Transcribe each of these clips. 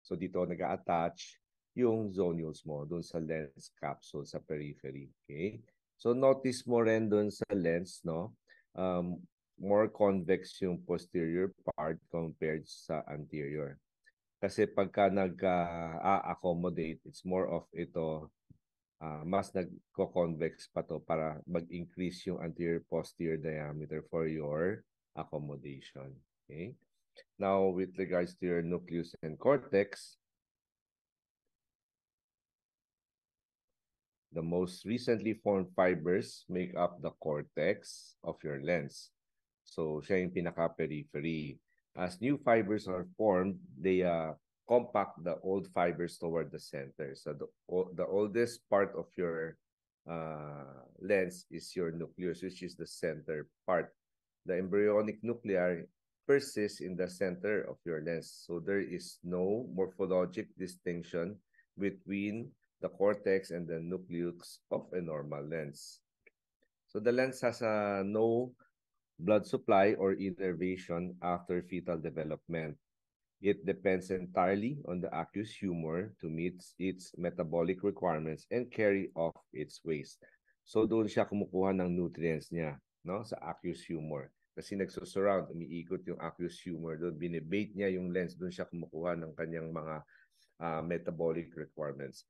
So dito nag-attach yung zonules mo dun sa lens capsule sa periphery. Okay? So notice mo rin dun sa lens, no? More convex yung posterior part compared sa anterior. Kasi pagka nag-accommodate, it's more of ito, mas nagko-convex pa to para mag-increase yung anterior-posterior diameter for your accommodation. Okay? Now, with regards to your nucleus and cortex, the most recently formed fibers make up the cortex of your lens. So, siya yung pinaka-periphery. As new fibers are formed, they compact the old fibers toward the center. So, the oldest part of your lens is your nucleus, which is the center part. The embryonic nuclei persists in the center of your lens. So, there is no morphologic distinction between the cortex and the nucleus of a normal lens. So the lens has no blood supply or innervation after fetal development. It depends entirely on the aqueous humor to meet its metabolic requirements and carry off its waste. So doon siya kumukuha ng nutrients niya, no, sa aqueous humor. Kasi nagsusurround, umiikot yung aqueous humor doon, binibait niya yung lens, doon siya kumukuha ng kanyang mga metabolic requirements.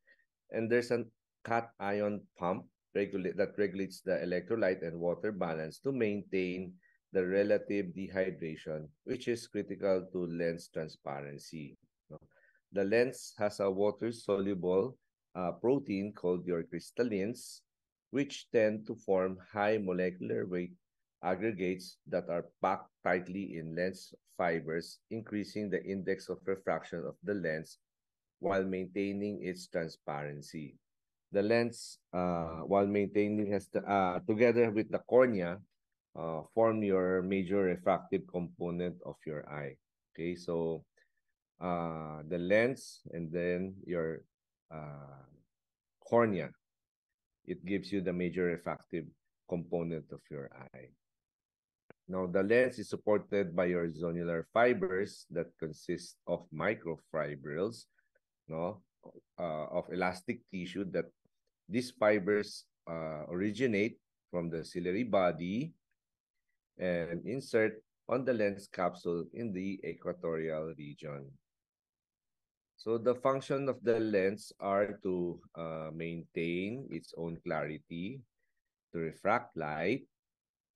And there's a cation pump that regulates the electrolyte and water balance to maintain the relative dehydration, which is critical to lens transparency. The lens has a water-soluble protein called your crystallines, which tend to form high molecular weight aggregates that are packed tightly in lens fibers, increasing the index of refraction of the lens while maintaining its transparency. The lens, while maintaining together with the cornea, form your major refractive component of your eye. Okay, so the lens and then your cornea, it gives you the major refractive component of your eye. Now, the lens is supported by your zonular fibers that consist of microfibrils, no, of elastic tissue that these fibers originate from the ciliary body and insert on the lens capsule in the equatorial region. So the function of the lens are to maintain its own clarity, to refract light,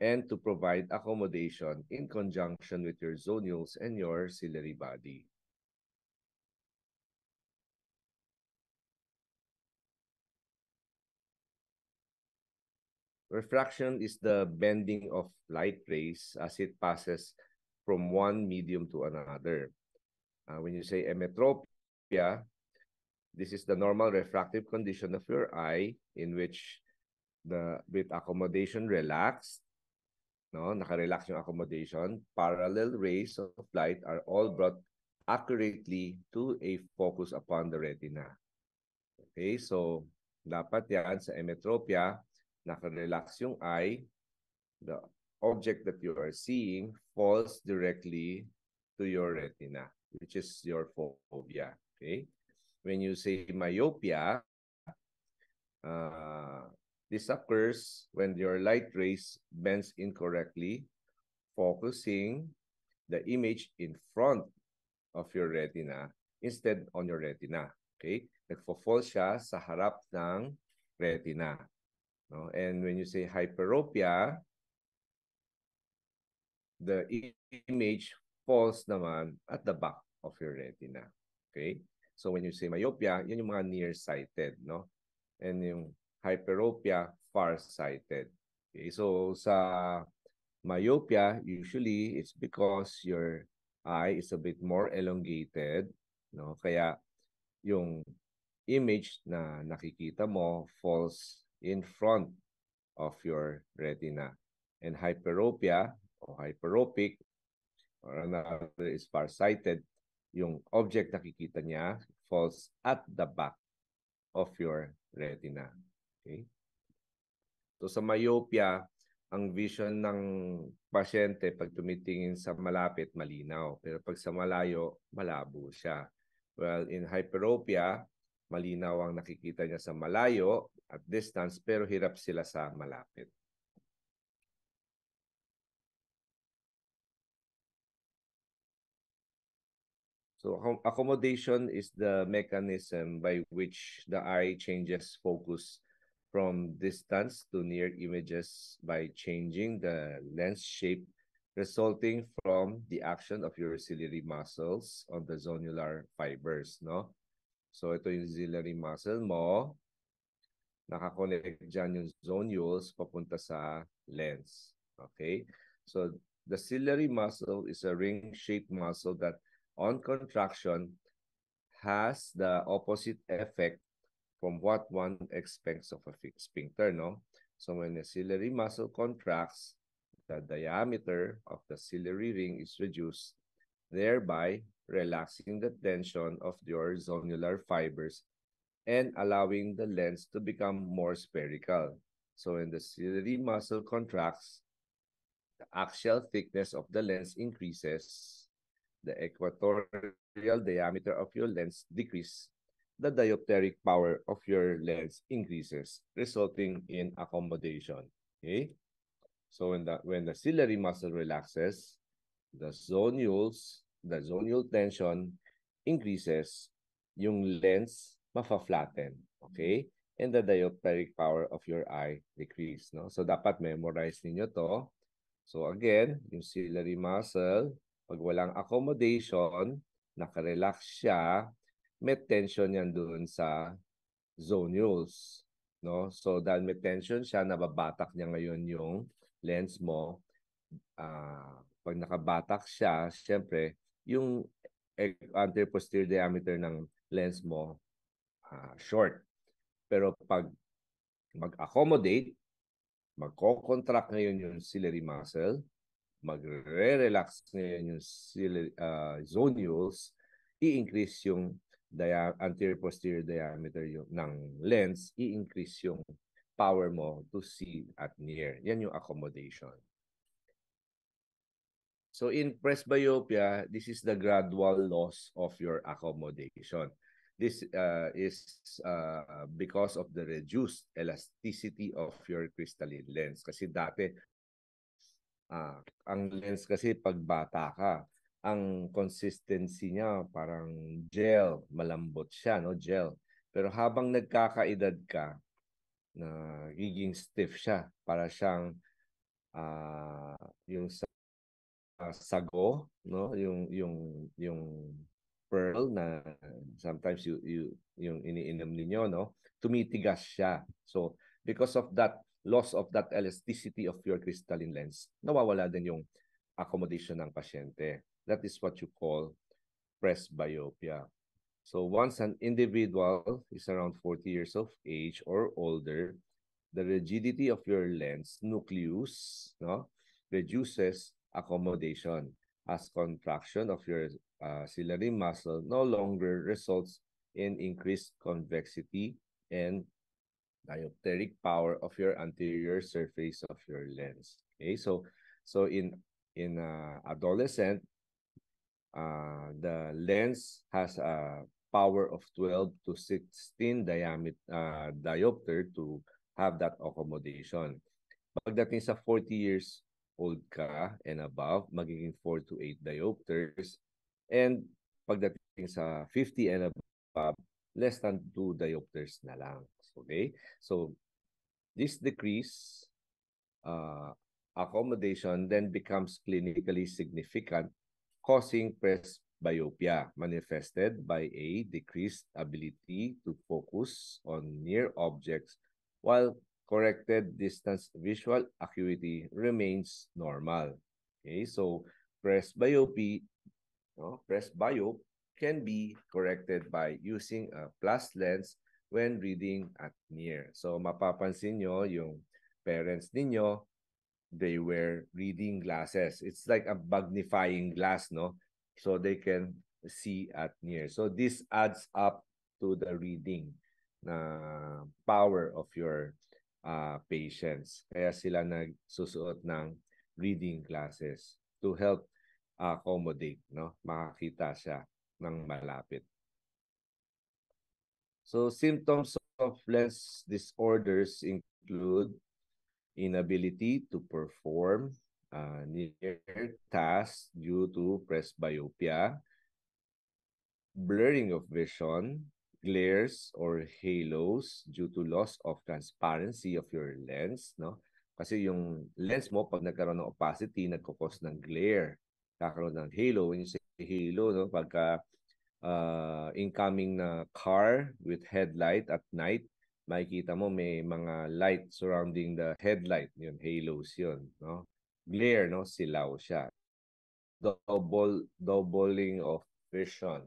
and to provide accommodation in conjunction with your zonules and your ciliary body. Refraction is the bending of light rays as it passes from one medium to another. When you say emetropia, this is the normal refractive condition of your eye in which with accommodation relaxed, no, naka-relax yung accommodation, parallel rays of light are all brought accurately to a focus upon the retina. Okay, so dapat yan sa emetropia, naka-relax yung eye, the object that you are seeing falls directly to your retina, which is your fovea. Okay? When you say myopia, this occurs when your light rays bends incorrectly, focusing the image in front of your retina instead on your retina. Okay? Nagfo-fall siya sa harap ng retina. No? And when you say hyperopia, the image falls naman at the back of your retina. Okay? So when you say myopia, yun yung mga nearsighted, no? And yung hyperopia, farsighted. Okay? So sa myopia, usually it's because your eye is a bit more elongated, no? Kaya yung image na nakikita mo falls in front of your retina. And hyperopia o hyperopic or another is farsighted, yung object nakikita niya falls at the back of your retina. Okay? So sa myopia, ang vision ng pasyente pag tumitingin sa malapit, malinaw. Pero pag sa malayo, malabo siya. Well, in hyperopia, malinaw ang nakikita niya sa malayo at distance pero hirap sila sa malapit. So accommodation is the mechanism by which the eye changes focus from distance to near images by changing the lens shape resulting from the action of your ciliary muscles on the zonular fibers, no? So ito yung ciliary muscle mo, nakakonect dyan yung zonules papunta sa lens. Okay? So the ciliary muscle is a ring-shaped muscle that on contraction has the opposite effect from what one expects of a sphincter, no? So when the ciliary muscle contracts, the diameter of the ciliary ring is reduced, thereby relaxing the tension of your zonular fibers and allowing the lens to become more spherical. So when the ciliary muscle contracts, the axial thickness of the lens increases, the equatorial diameter of your lens decreases, the diopteric power of your lens increases, resulting in accommodation. Okay? So when the ciliary muscle relaxes, the zonule tension increases, yung lens mafa-flatten. Okay? And the diopteric power of your eye decrease. No? So dapat memorize ninyo to. So again, yung ciliary muscle, pag walang accommodation, nakarelax siya, may tension yan doon sa zonules. No? So dahil may tension siya, nababatak niya ngayon yung lens mo. Pag nakabatak siya, siyempre, yung anterior posterior diameter ng lens mo short. Pero pag mag-accommodate, magko-contract ngayon yung ciliary muscle, magre-relax ngayon yung zonules, i-increase yung anterior posterior diameter ng lens, i-increase yung power mo to see at near. Yan yung accommodation. So in presbyopia, this is the gradual loss of your accommodation. This is because of the reduced elasticity of your crystalline lens. Kasi dati, ang lens kasi pag bata ka, ang consistency niya parang gel, malambot siya, no? Gel. Pero habang nagkakaedad ka, nagiging stiff siya. Para siyang yung sago, no? Yung pearl na sometimes yung iniinom niyo, no? Tumitigas siya. So because of that loss of that elasticity of your crystalline lens, nawawala din yung accommodation ng pasyente. That is what you call presbyopia. So once an individual is around 40 years of age or older, the rigidity of your lens nucleus, no, reduces accommodation as contraction of your ciliary muscle no longer results in increased convexity and diopteric power of your anterior surface of your lens. Okay, so in adolescent, the lens has a power of 12 to 16 diopter to have that accommodation. Pagdating sa 40 years old ka and above, magiging 4 to 8 diopters. And pagdating sa 50 and above, less than 2 diopters na lang. Okay? So, this decrease accommodation then becomes clinically significant, causing presbyopia manifested by a decreased ability to focus on near objects while corrected distance visual acuity remains normal. Okay, so presbyopia, presbyope can be corrected by using a plus lens when reading at near. So mapapansin nyo yung parents ninyo, they wear reading glasses. It's like a magnifying glass, no? So they can see at near. So this adds up to the reading na power of your patients. Kaya sila nagsusuot ng reading glasses to help accommodate, no? Makakita siya ng malapit. So symptoms of lens disorders include inability to perform near tasks due to presbyopia, blurring of vision, glares or halos due to loss of transparency of your lens, no? Kasi yung lens mo, pag nagkaroon ng opacity, nagkukos ng glare. Kakaroon ng halo. When you say halo, no? Pagka incoming na car with headlight at night, makikita mo may mga light surrounding the headlight. Yun, halos yun, no? Glare, no? Silaw siya. Doubling of vision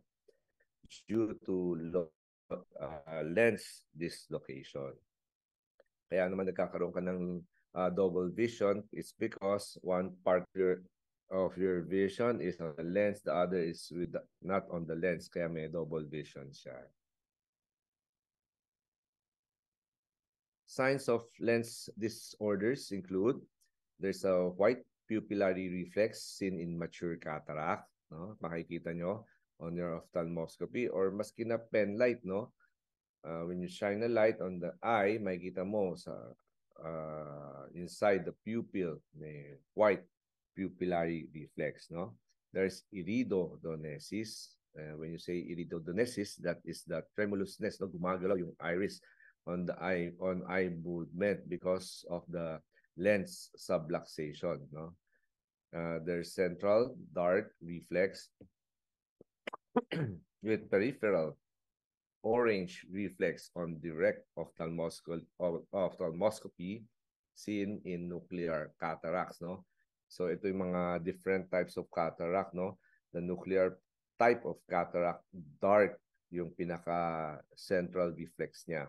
due to lens dislocation. Kaya naman nagkakaroon ka ng double vision, it's because one part of your vision is on the lens, the other is not on the lens, kaya may double vision siya. Signs of lens disorders include there's a white pupillary reflex seen in mature cataract, no? Makikita nyo on your ophthalmoscopy or maski na pen light, no? When you shine a light on the eye, makikita mo sa inside the pupil, may white pupillary reflex, no? There's iridodonesis. When you say iridodonesis, that is the tremulousness, no? Gumagalaw yung iris on the eye, on eye movement because of the lens subluxation, no? There's central dark reflex with peripheral orange reflex on direct ophthalmoscopy seen in nuclear cataracts, no? So ito yung mga different types of cataract, no? The nuclear type of cataract, dark yung pinaka central reflex niya.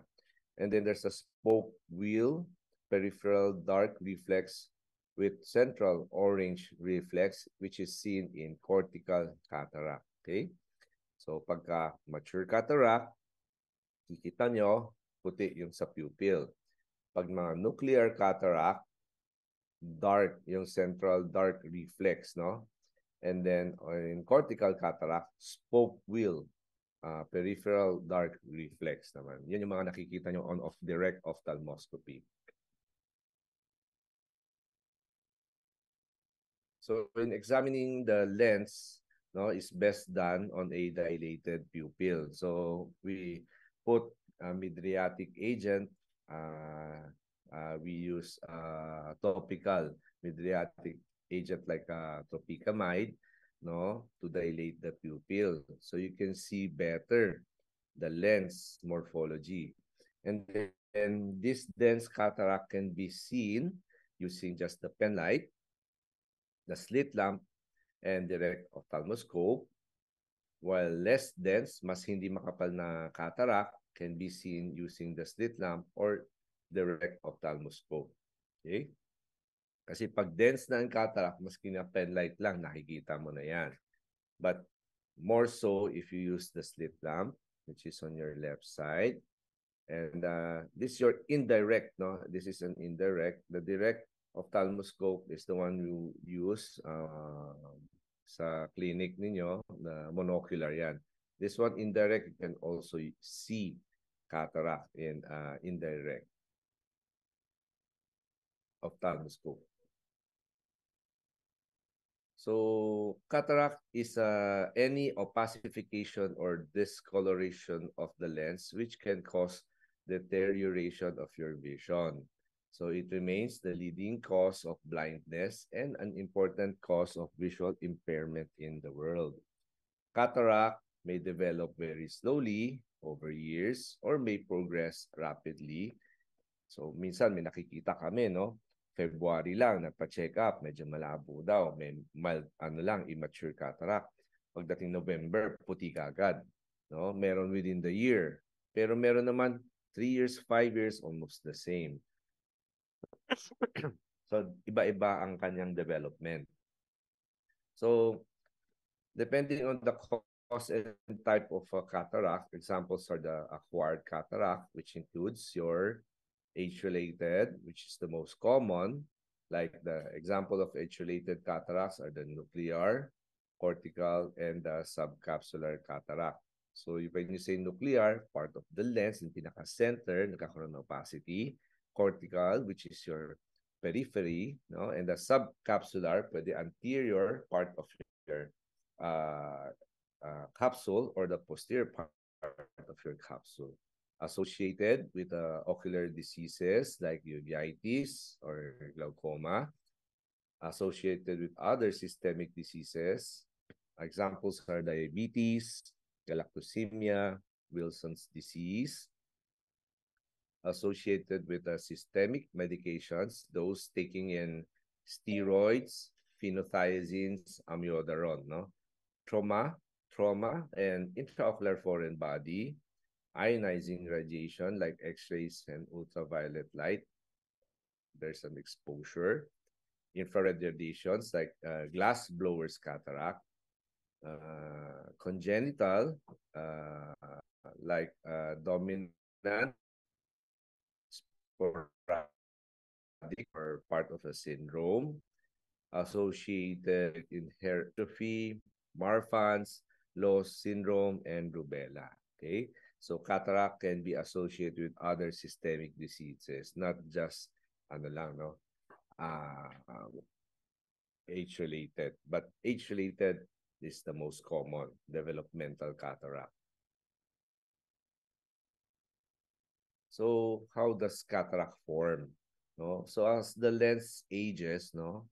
And then there's a spoke wheel peripheral dark reflex with central orange reflex, which is seen in cortical cataract. Okay? So pagka mature cataract, kikita nyo, puti yung sa pupil. Pag mga nuclear cataract, dark yung central dark reflex, no? And then in cortical cataract, spoke wheel, peripheral dark reflex naman. Yan yung mga nakikita nyo on direct ophthalmoscopy. So in examining the lens, no, is best done on a dilated pupil. So we put a mydriatic agent. We use topical mydriatic agent like tropicamide, no, to dilate the pupil. So you can see better the lens morphology. And then this dense cataract can be seen using just the pen light, the slit lamp, and direct ophthalmoscope, while less dense, mas hindi makapal na cataract can be seen using the slit lamp or direct ophthalmoscope. Okay? Kasi pag dense na ang cataract, maski na pen light lang, nakikita mo na yan. But more so if you use the slit lamp, which is on your left side. And this is your indirect, no? This is an indirect. The direct ophthalmoscope is the one you use sa clinic ninyo, na monocular yan. This one indirect, you can also see cataract in indirect ophthalmoscope. So cataract is any opacification or discoloration of the lens which can cause deterioration of your vision. So it remains the leading cause of blindness and an important cause of visual impairment in the world. Cataract may develop very slowly over years or may progress rapidly. So minsan may nakikita kami, no? February lang, nagpa-check up, medyo malabo daw, may mild, immature cataract. Pagdating November, puti kagad. No? Meron within the year. Pero meron naman 3 years, 5 years, almost the same. So, iba-iba ang kanyang development. So, depending on the cause and type of cataract, examples are the acquired cataract, which includes your age-related, which is the most common. Like the example of age-related cataracts are the nuclear, cortical, and the subcapsular cataract. So when you say nuclear, part of the lens, yung pinaka-center, nagkakaroon ng opacity. Cortical, which is your periphery, no? And the subcapsular, pwede anterior part of your uh, capsule or the posterior part of your capsule. Associated with ocular diseases like uveitis or glaucoma, associated with other systemic diseases. Examples are diabetes, galactosemia, Wilson's disease, associated with systemic medications, those taking in steroids, phenothiazines, amiodarone, no? Trauma, and intraocular foreign body, ionizing radiation like X-rays and ultraviolet light. There's an exposure. Infrared radiations like glass blowers cataract, congenital like dominant sporadic or part of a syndrome associated with hypertrophy, Marfan's, Loss syndrome, and rubella. Okay, so cataract can be associated with other systemic diseases, not just ano lang, no? Age-related. But age-related is the most common, developmental cataract. So how does cataract form? No? So as the lens ages, no,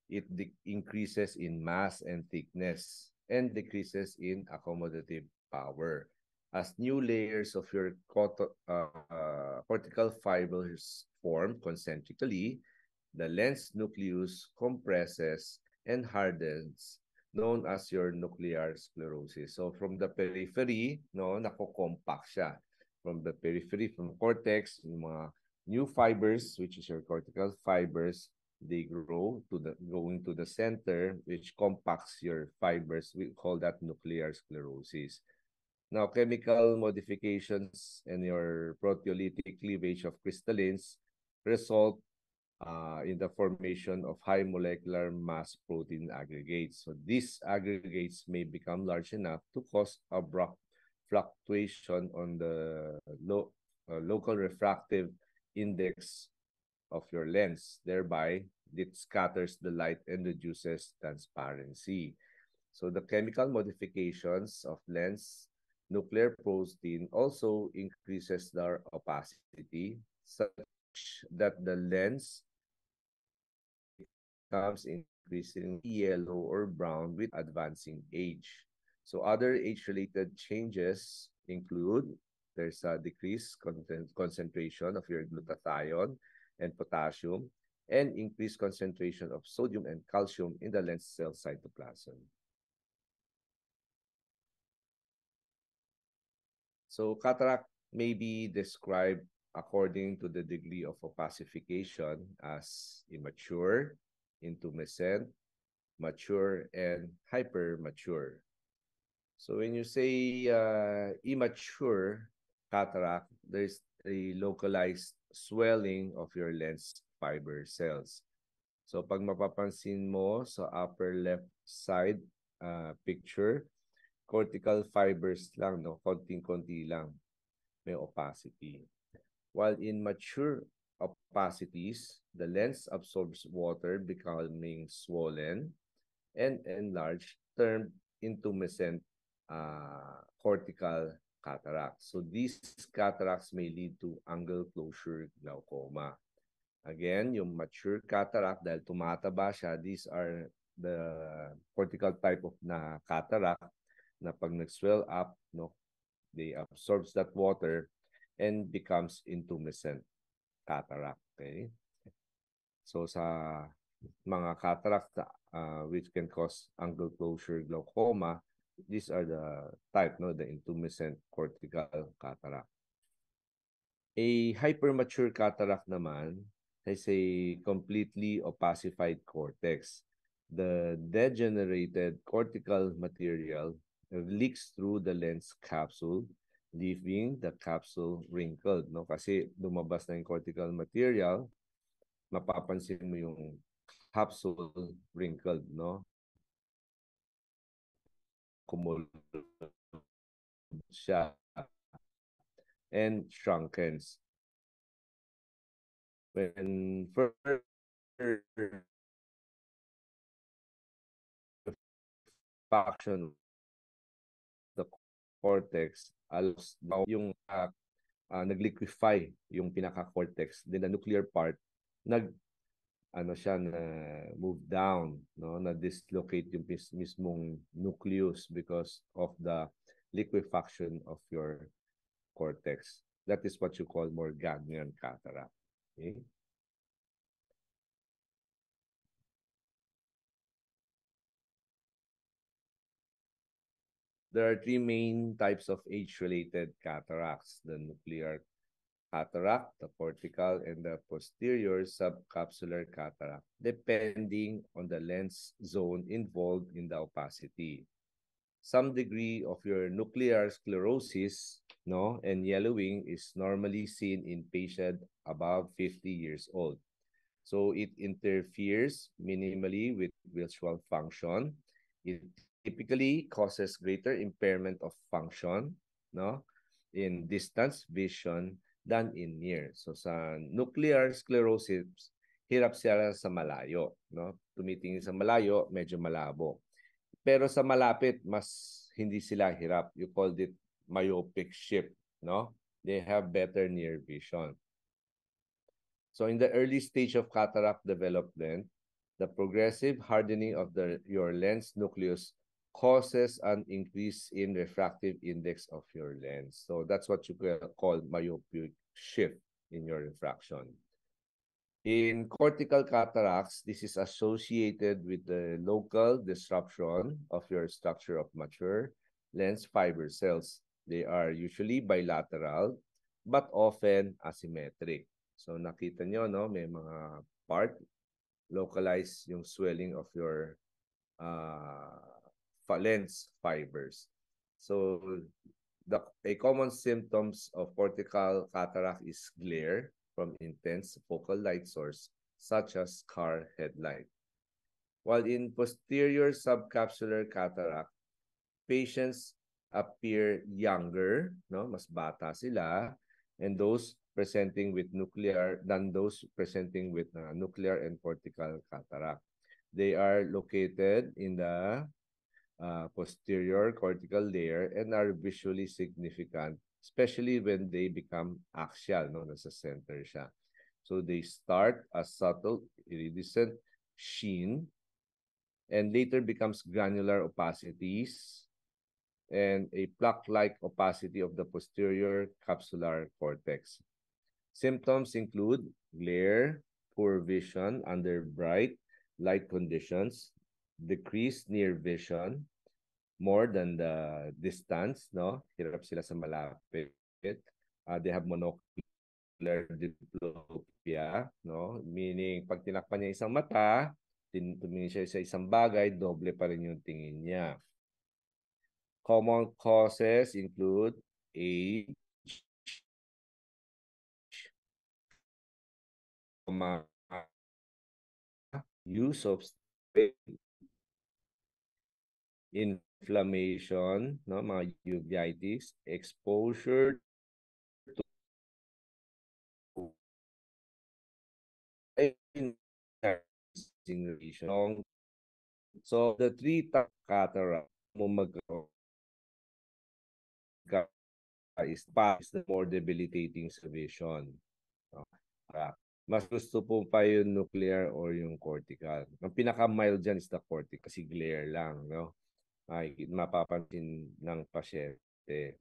it increases in mass and thickness and decreases in accommodative power. As new layers of your cortical fibers form concentrically, the lens nucleus compresses and hardens, known as your nuclear sclerosis. So from the periphery, no, nako-compact siya. From the periphery, from cortex, yung mga new fibers, which is your cortical fibers, they grow to the going to the center, which compacts your fibers. We call that nuclear sclerosis. Now, chemical modifications and your proteolytic cleavage of crystallines result in the formation of high molecular mass protein aggregates. So these aggregates may become large enough to cause abrupt fluctuation on the local refractive index of your lens. Thereby, it scatters the light and reduces transparency. So the chemical modifications of lens nuclear protein also increases their opacity such that the lens becomes increasingly yellow or brown with advancing age. So other age-related changes include there's a decreased concentration of your glutathione and potassium and increased concentration of sodium and calcium in the lens cell cytoplasm. So cataract may be described according to the degree of opacification as immature, intumescent, mature, and hypermature. So when you say immature cataract, there's a localized swelling of your lens fiber cells. So pag mapapansin mo sa upper left side picture, cortical fibers lang, no? Konting-konti lang may opacity. While in mature opacities, the lens absorbs water becoming swollen and enlarged, termed intumescent cortical cataract. So these cataracts may lead to angle closure glaucoma. Again, yung mature cataract, dahil tumataba siya, these are the cortical type of na cataract na pag nag-swell up, no, they absorbs that water and becomes intumescent cataract. Okay? So sa mga cataract which can cause angle closure glaucoma, these are the type, no, the intumescent cortical cataract. A hypermature cataract naman has a completely opacified cortex. The degenerated cortical material leaks through the lens capsule, leaving the capsule wrinkled, no? Kasi lumabas na yung cortical material, mapapansin mo yung capsule wrinkled, no? siya and shrunkens. When further faction the cortex allows now yung nag-liquefy yung pinaka-cortex, then the nuclear part nag ano siya na move down, no, na dislocate yung mismong nucleus because of the liquefaction of your cortex. That is what you call Morganian cataract. Okay? There are three main types of age-related cataracts: the nuclear cataract, the cortical, and the posterior subcapsular cataract, depending on the lens zone involved in the opacity. Some degree of your nuclear sclerosis, no, and yellowing is normally seen in patients above 50 years old. So it interferes minimally with visual function. It typically causes greater impairment of function, no, in distance vision than in near. So sa nuclear sclerosis, hirap siya sa malayo, no? Tumitingin sa malayo, medyo malabo. Pero sa malapit, mas hindi sila hirap. You called it myopic shift, no? They have better near vision. So in the early stage of cataract development, the progressive hardening of your lens nucleus causes an increase in refractive index of your lens. So that's what you call myopic shift in your refraction. In cortical cataracts, this is associated with the local disruption of your structure of mature lens fiber cells. They are usually bilateral but often asymmetric. So nakita nyo, no, may mga part, localized yung swelling of your lens fibers. So a common symptoms of cortical cataract is glare from intense focal light source such as car headlight. While in posterior subcapsular cataract, patients appear younger, no, mas bata sila, and those presenting with nuclear than those presenting with nuclear and cortical cataract. They are located in the posterior cortical layer and are visually significant, especially when they become axial, no, nasa center siya. So they start as subtle iridescent sheen and later becomes granular opacities and a plaque-like opacity of the posterior capsular cortex. Symptoms include glare, poor vision under bright light conditions, decreased near vision, more than the distance, no? Hirap sila sa malapit. They have monocular diplopia, no? Meaning, pag tinakpan niya isang mata, tumingin siya sa isang bagay, doble pa rin yung tingin niya. Common causes include age, use of inflammation, no, mga uveitis, exposure to radiation. So the three cataract mo is the more debilitating sa vision. Mas gusto po pa yung nuclear or yung cortical. Ang pinaka-mild dyan is the cortical kasi glare lang, no? Ay, mapapansin ng pasyente.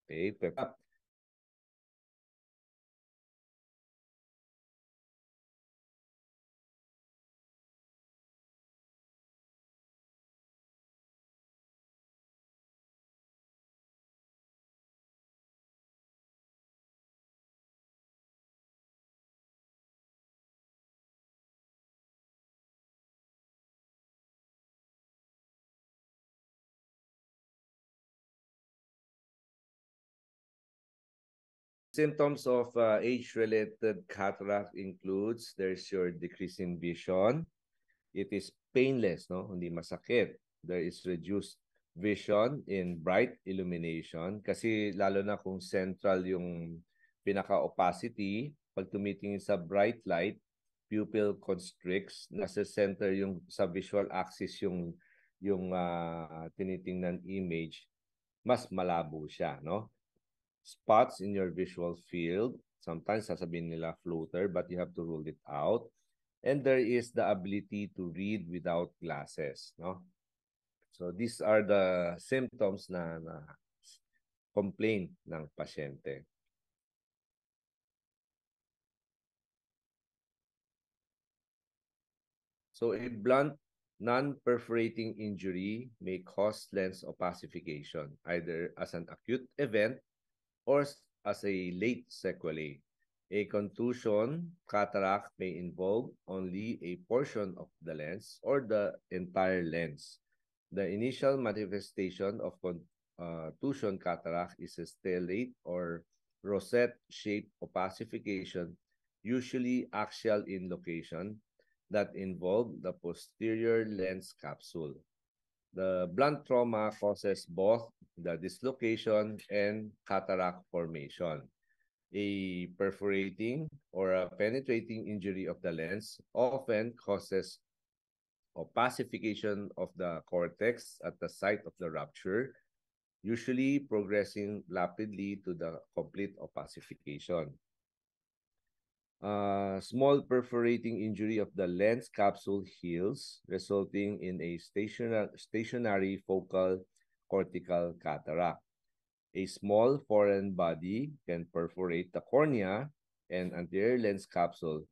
Okay? Pero symptoms of age-related cataract includes there's your decrease in vision. It is painless, no? Hindi masakit. There is reduced vision in bright illumination kasi lalo na kung central yung pinaka-opacity, pag tumitingin sa bright light, pupil constricts, nasa center yung sa visual axis yung tinitingnan image, mas malabo siya, no? Spots in your visual field, sometimes sasabihin nila floater, but you have to rule it out. And there is the ability to read without glasses, no? So these are the symptoms na complaint ng pasyente. So a blunt non-perforating injury may cause lens opacification, either as an acute event or as a late sequelae. A contusion cataract may involve only a portion of the lens or the entire lens. The initial manifestation of contusion cataract is a stellate or rosette-shaped opacification, usually axial in location, that involve the posterior lens capsule. The blunt trauma causes both the dislocation and cataract formation. A perforating or a penetrating injury of the lens often causes opacification of the cortex at the site of the rupture, usually progressing rapidly to the complete opacification. Small perforating injury of the lens capsule heals, resulting in a stationary focal cortical cataract. A small foreign body can perforate the cornea and anterior lens capsule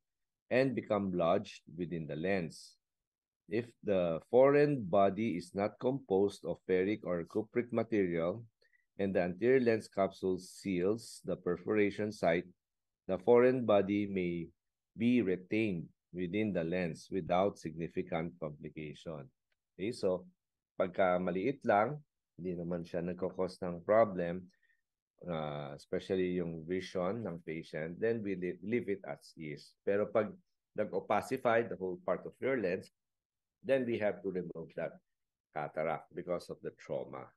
and become lodged within the lens. If the foreign body is not composed of ferric or cupric material and the anterior lens capsule seals the perforation site, the foreign body may be retained within the lens without significant complication. Okay, so pagka maliit lang, hindi naman siya nagkakos ng problem, especially yung vision ng patient, then we leave it as is. Pero pag nag-opacify the whole part of your lens, then we have to remove that cataract because of the trauma.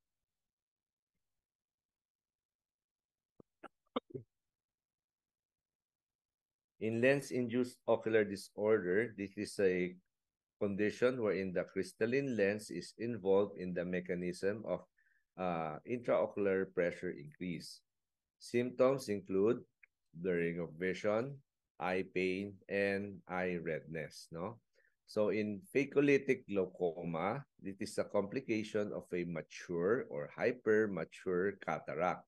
In lens-induced ocular disorder, this is a condition wherein the crystalline lens is involved in the mechanism of intraocular pressure increase. Symptoms include blurring of vision, eye pain, and eye redness. No? So in phacolytic glaucoma, this is a complication of a mature or hypermature cataract.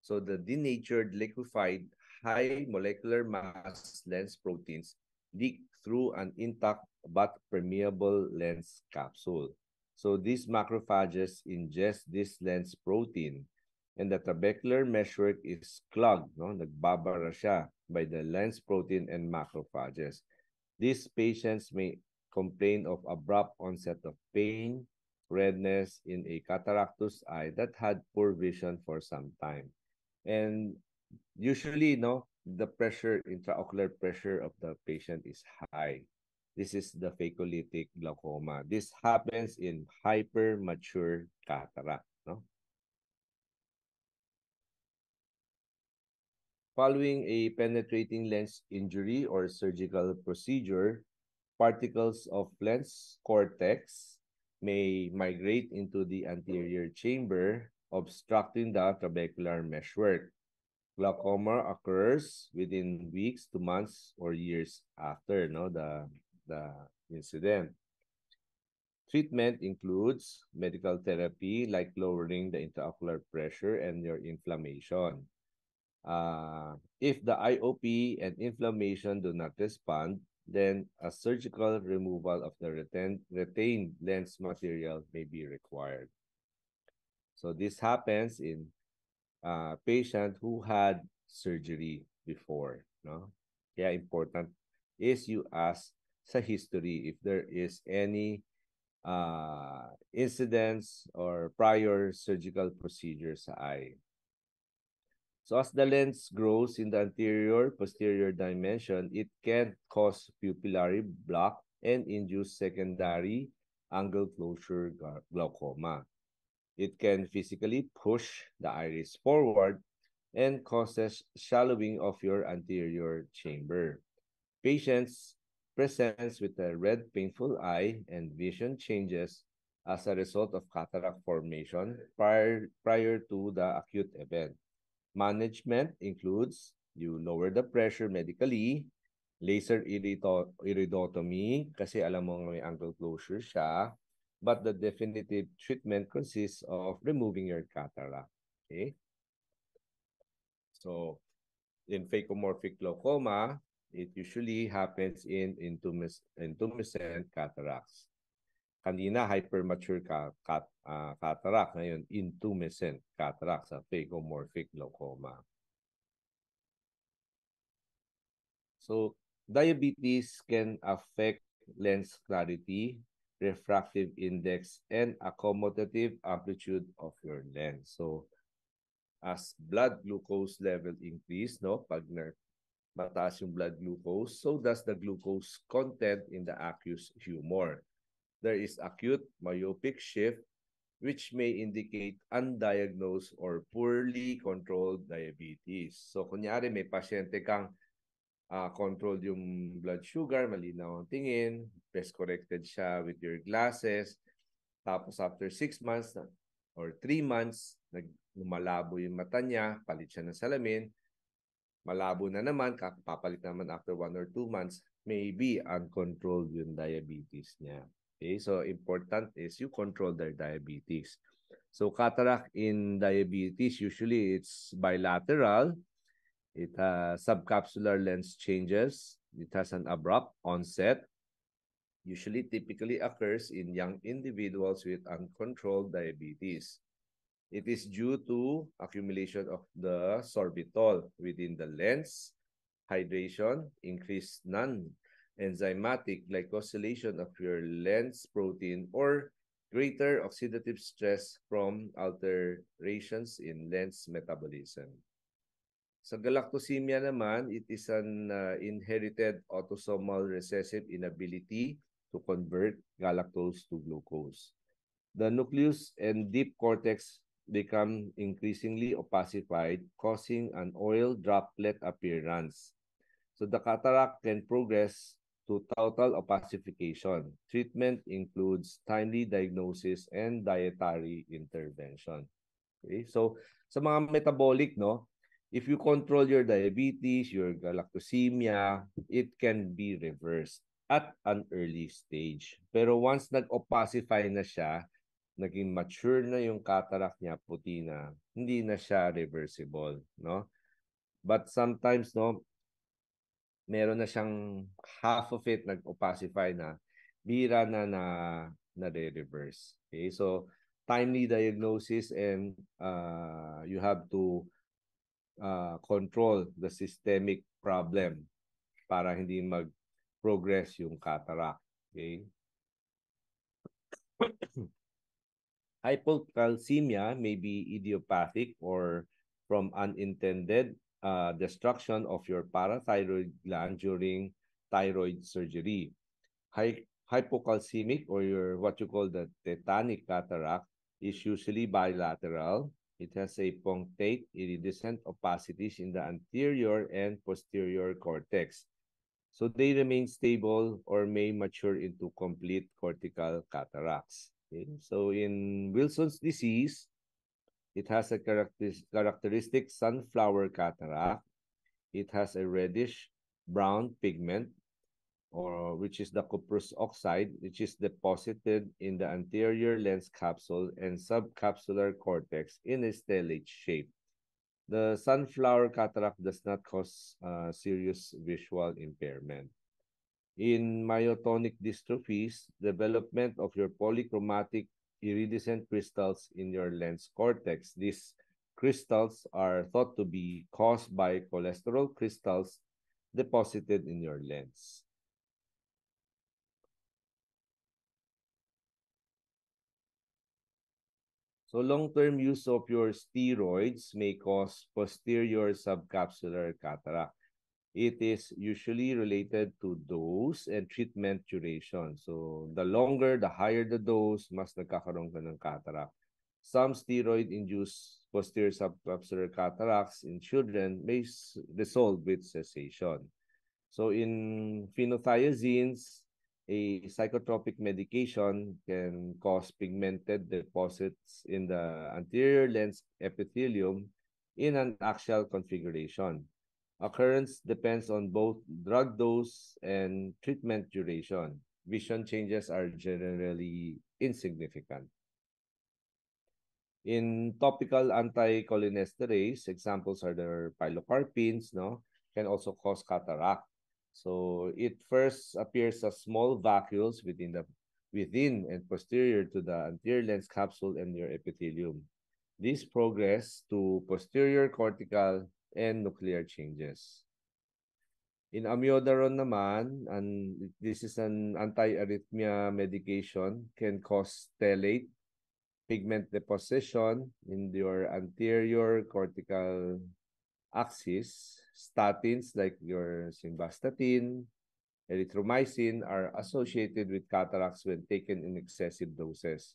So the denatured liquefied high molecular mass lens proteins leak through an intact but permeable lens capsule. So these macrophages ingest this lens protein and the trabecular meshwork is clogged, no? Nagbabara siya by the lens protein and macrophages. These patients may complain of abrupt onset of pain, redness in a cataractous eye that had poor vision for some time. And usually, no, the pressure, intraocular pressure of the patient is high. This is the phacolytic glaucoma. This happens in hypermature cataract, no? Following a penetrating lens injury or surgical procedure, particles of lens cortex may migrate into the anterior chamber, obstructing the trabecular meshwork. Glaucoma occurs within weeks to months or years after the incident. Treatment includes medical therapy like lowering the intraocular pressure and your inflammation. If the IOP and inflammation do not respond, then a surgical removal of the retained lens material may be required. So this happens in patient who had surgery before, no? Kaya important is you ask sa history if there is any incidents or prior surgical procedures sa eye. So as the lens grows in the anterior posterior dimension, it can cause pupillary block and induce secondary angle closure glaucoma. It can physically push the iris forward and causes shallowing of your anterior chamber. Patients presents with a red painful eye and vision changes as a result of cataract formation prior to the acute event. Management includes you lower the pressure medically, laser iridotomy kasi alam mo may angle closure siya, but the definitive treatment consists of removing your cataract. Okay? So, in phacoemorphic glaucoma, it usually happens in intumescent cataracts. Kanina, hypermature cataract. Ngayon, intumescent cataract sa phacoemorphic glaucoma. So, diabetes can affect lens clarity, refractive index, and accommodative amplitude of your lens. So, as blood glucose level increase, no, pag mataas yung blood glucose, so does the glucose content in the aqueous humor. There is acute myopic shift which may indicate undiagnosed or poorly controlled diabetes. So, kunyari may pasyente kang controlled yung blood sugar, malinaw ang tingin, best corrected siya with your glasses, tapos after 6 months or 3 months, lumalabo yung mata niya, palit siya ng salamin, malabo na naman, papalit naman after 1 or 2 months, maybe uncontrolled yung diabetes niya. Okay, so important is you control their diabetes. So cataract in diabetes, usually it's bilateral. It has subcapsular lens changes. It has an abrupt onset. Usually typically occurs in young individuals with uncontrolled diabetes. It is due to accumulation of the sorbitol within the lens, hydration, increased non-enzymatic glycosylation of your lens protein, or greater oxidative stress from alterations in lens metabolism. Sa galactosemia naman, it is an inherited autosomal recessive inability to convert galactose to glucose. The nucleus and deep cortex become increasingly opacified, causing an oil droplet appearance. So the cataract can progress to total opacification. Treatment includes timely diagnosis and dietary intervention. Okay? So sa mga metabolic, no, if you control your diabetes, your galactosemia, it can be reversed at an early stage. Pero once nag-opacify na siya, naging mature na yung cataract niya, puti na, hindi na siya reversible, no? But sometimes, no, meron na siyang half of it nag-opacify na, bira na re-reverse. Okay? So, timely diagnosis and you have to control the systemic problem para hindi mag-progress yung cataract. Okay? Hypocalcemia may be idiopathic or from unintended destruction of your parathyroid gland during thyroid surgery. Hypocalcemic or what you call the tetanic cataract is usually bilateral. It has a punctate iridescent opacities in the anterior and posterior cortex. So they remain stable or may mature into complete cortical cataracts. Okay? So in Wilson's disease, it has a characteristic sunflower cataract. It has a reddish brown pigment, or which is the cuprous oxide, which is deposited in the anterior lens capsule and subcapsular cortex in a stellate shape. The sunflower cataract does not cause serious visual impairment. In myotonic dystrophies, development of your polychromatic iridescent crystals in your lens cortex. These crystals are thought to be caused by cholesterol crystals deposited in your lens. So long-term use of your steroids may cause posterior subcapsular cataract. It is usually related to dose and treatment duration. So the longer, the higher the dose, mas nagkakaroon ka ng cataract. Some steroid-induced posterior subcapsular cataracts in children may resolve with cessation. So in phenothiazines, a psychotropic medication can cause pigmented deposits in the anterior lens epithelium in an axial configuration. Occurrence depends on both drug dose and treatment duration. Vision changes are generally insignificant. In topical anticholinesterase, examples are the pilocarpines, no, can also cause cataract. So it first appears as small vacuoles within and posterior to the anterior lens capsule and your epithelium. These progress to posterior cortical and nuclear changes. In amiodarone naman, and this is an anti-arrhythmia medication, can cause stellate pigment deposition in your anterior cortical axis. Statins like your simvastatin, erythromycin are associated with cataracts when taken in excessive doses.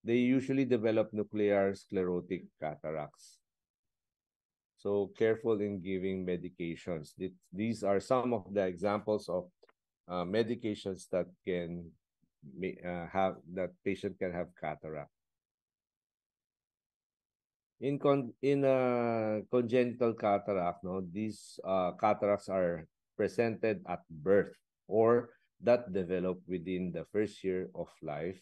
They usually develop nuclear sclerotic cataracts. So careful in giving medications. These are some of the examples of medications that can have that patient can have cataract. In congenital cataract, no, these cataracts are presented at birth or that develop within the first year of life.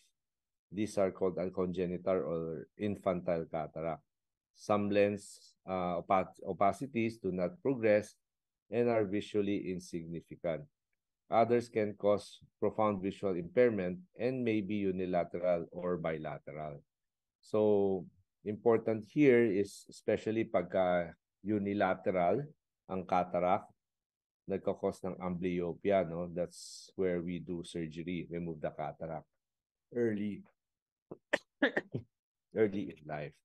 These are called congenital or infantile cataract. Some lens opacities do not progress and are visually insignificant. Others can cause profound visual impairment and may be unilateral or bilateral. So, important here is especially pagka unilateral ang cataract, nagkakos ng amblyopia, no? That's where we do surgery, remove the cataract early early in life.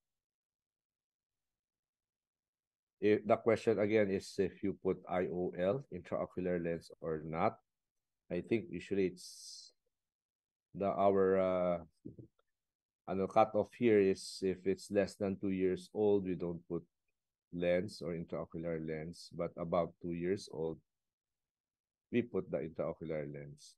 If the question again is if you put IOL, intraocular lens, or not. I think usually it's our cutoff here is if it's less than 2 years old, we don't put lens or intraocular lens, but above 2 years old, we put the intraocular lens.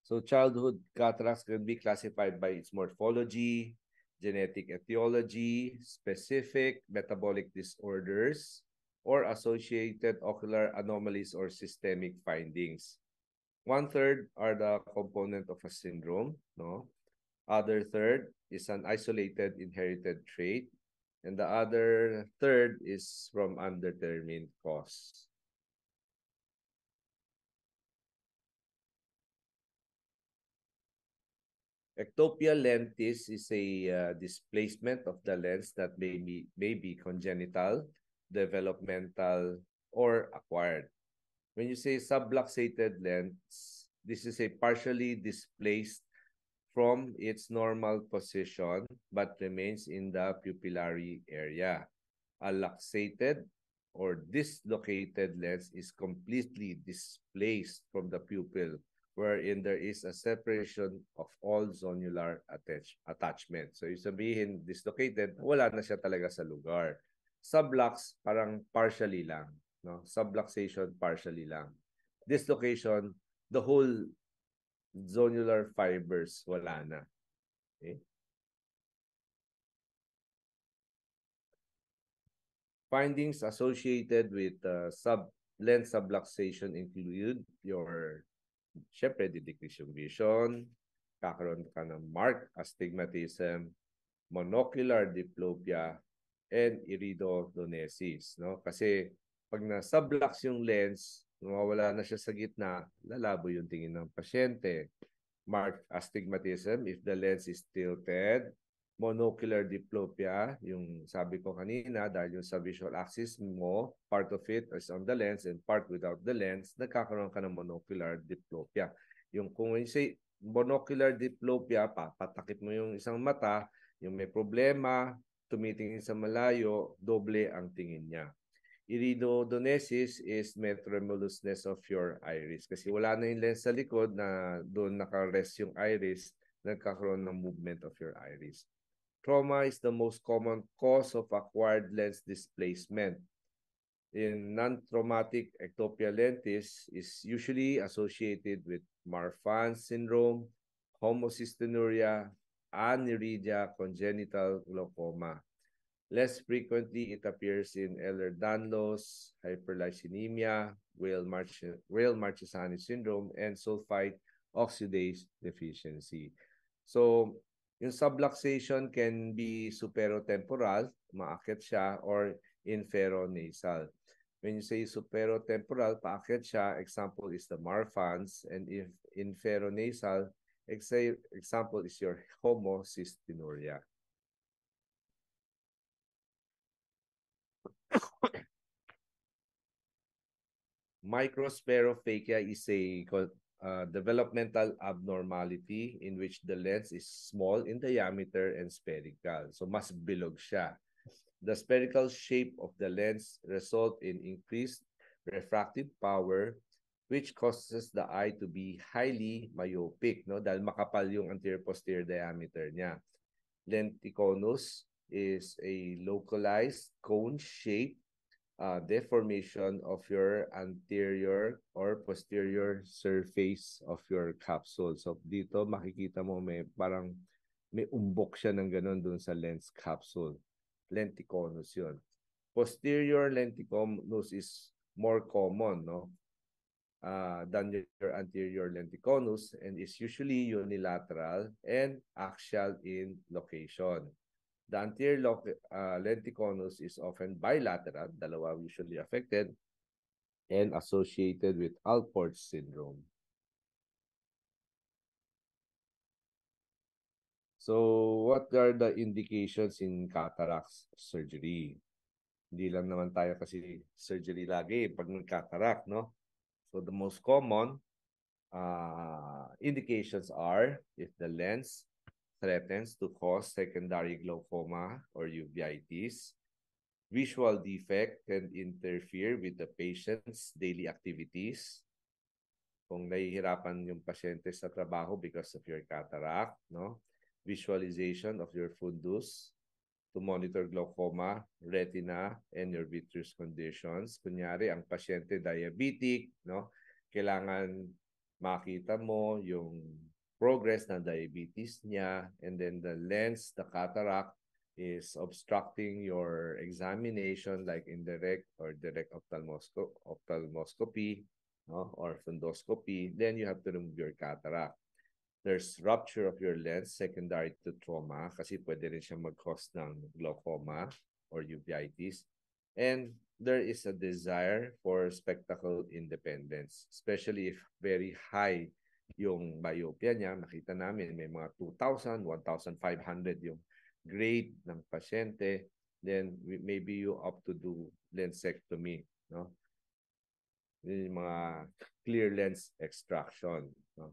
So childhood cataracts can be classified by its morphology, genetic etiology, specific metabolic disorders, or associated ocular anomalies or systemic findings. 1/3 are the component of a syndrome, no? Other third is an isolated inherited trait, and the other third is from undetermined cause. Ectopia lentis is a displacement of the lens that may be congenital, developmental, or acquired. When you say subluxated lens, this is a partially displaced from its normal position but remains in the pupillary area. A luxated or dislocated lens is completely displaced from the pupil, wherein there is a separation of all zonular attachment. So yung sabihin dislocated, wala na siya talaga sa lugar. Sublux, parang partially lang. No? Subluxation, partially lang. Dislocation, the whole zonular fibers, wala na. Okay? Findings associated with lens subluxation include your, syempre, decrease yung vision, kakaroon ka ng marked astigmatism, monocular diplopia, and iridodonesis. No? Kasi pag na-sublux yung lens, nawawala na siya sa gitna, lalabo yung tingin ng pasyente. Marked astigmatism if the lens is tilted, monocular diplopia, yung sabi ko kanina, dahil yung sa visual axis mo, part of it is on the lens and part without the lens, nagkakaroon ka ng monocular diplopia. Yung kung you say monocular diplopia, papatakip mo yung isang mata, yung may problema, tumitingin sa malayo, doble ang tingin niya. Iridodonesis is metremolousness of your iris. Kasi wala na yung lens sa likod na doon naka-rest yung iris, nagkakaroon ng movement of your iris. Trauma is the most common cause of acquired lens displacement. In non-traumatic ectopia lentis is usually associated with Marfan syndrome, homocystinuria, aniridia, congenital glaucoma. Less frequently, it appears in Ehlers-Danlos, hyperlysinemia, Weill-Marchesani syndrome, and sulfite oxidase deficiency. So, yung subluxation can be superotemporal, umaakit siya, or inferonasal. When you say superotemporal, paakit siya, example is the Marfan's, and if inferonasal, example is your homocystinuria. Microspherophakia is a developmental abnormality in which the lens is small in diameter and spherical. So mas bilog siya. The spherical shape of the lens result in increased refractive power which causes the eye to be highly myopic, no? Dahil makapal yung anterior-posterior diameter niya. Lenticonus is a localized cone-shaped deformation of your anterior or posterior surface of your capsule. So dito makikita mo parang may umbok siya ng ganun dun sa lens capsule. Lenticonus yun. Posterior lenticonus is more common, no? Than your anterior lenticonus and is usually unilateral and axial in location. The anterior lenticonus is often bilateral, dalawa usually affected, and associated with Alport syndrome. So, what are the indications in cataract surgery? Hindi lang naman tayo kasi surgery lagi pag nag-cataract, no? So, the most common indications are if the lens threatens to cause secondary glaucoma or uveitis, visual defect can interfere with the patient's daily activities. Kung nahihirapan yung pasyente sa trabaho because of your cataract, no? Visualization of your fundus to monitor glaucoma, retina, and your vitreous conditions. Kunyari, ang pasyente diabetic, no? Kailangan makita mo yung progress ng diabetes niya, and then the lens, the cataract, is obstructing your examination like indirect or direct ophthalmoscopy, no? Or fundoscopy, then you have to remove your cataract. There's rupture of your lens secondary to trauma kasi pwede rin siya mag-cause ng glaucoma or uveitis. And there is a desire for spectacle independence, especially if very high yung myopia niya. Nakita namin may mga 2,000, 1,500 yung grade ng pasyente. Then maybe you opt to do lensectomy, no? Yung mga clear lens extraction, no?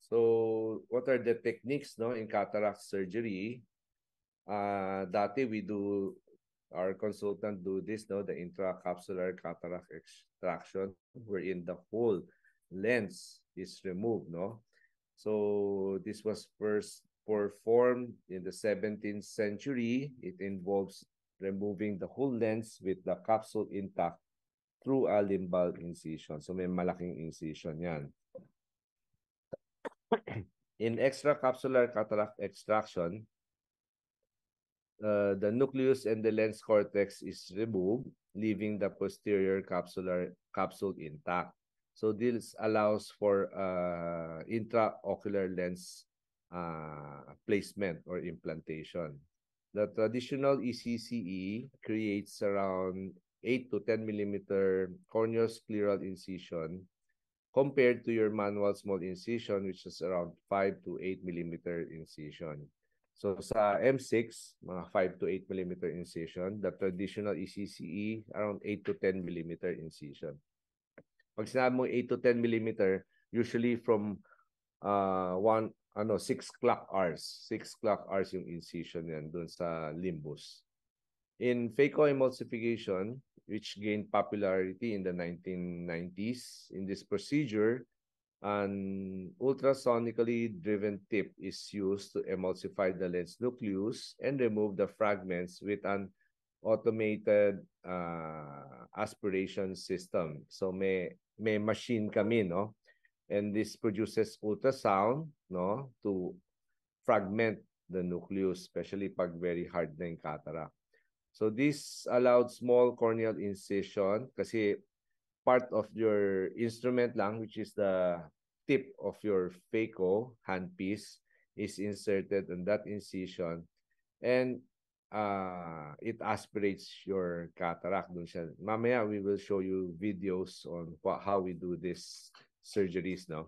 So, what are the techniques, no, in cataract surgery? Dati our consultant do this, no, the intracapsular cataract extraction, wherein the whole lens is removed, no? So, this was first performed in the 17th century. It involves removing the whole lens with the capsule intact through a limbal incision. So, may malaking incision yan. In extracapsular cataract extraction, the nucleus and the lens cortex is removed, leaving the posterior capsule intact. So this allows for intraocular lens placement or implantation. The traditional ECCE creates around 8 to 10 millimeter corneoscleral incision compared to your manual small incision, which is around 5 to 8 millimeter incision. So sa M6, mga 5 to 8 millimeter incision. The traditional ECCE, around 8 to 10 millimeter incision. Pag sinabi mo 8 to 10 millimeter, usually from 6 clock hours. 6 clock hours yung incision yan dun sa limbus. In phacoemulsification, which gained popularity in the 1990s. In this procedure, an ultrasonically driven tip is used to emulsify the lens nucleus and remove the fragments with an automated aspiration system. So may machine kami, no? And this produces ultrasound, no, to fragment the nucleus, especially pag very hard na yung cataract. So this allowed small corneal incision kasi part of your instrument lang, which is the tip of your phaco handpiece, is inserted in that incision, and it aspirates your cataract dun siya. Mamaya we will show you videos on how we do this surgeries now.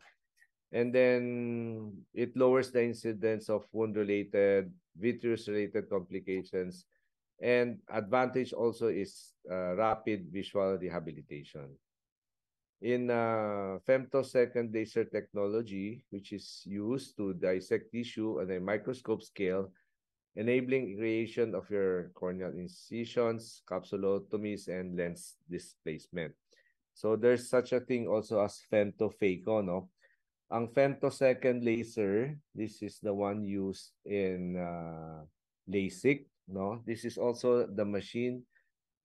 And then it lowers the incidence of wound-related, vitreous-related complications. And advantage also is rapid visual rehabilitation. In femtosecond laser technology, which is used to dissect tissue on a microscope scale, enabling creation of your corneal incisions, capsulotomies, and lens displacement. So there's such a thing also as femtophaco, no? Ang femtosecond laser, this is the one used in LASIK, no? This is also the machine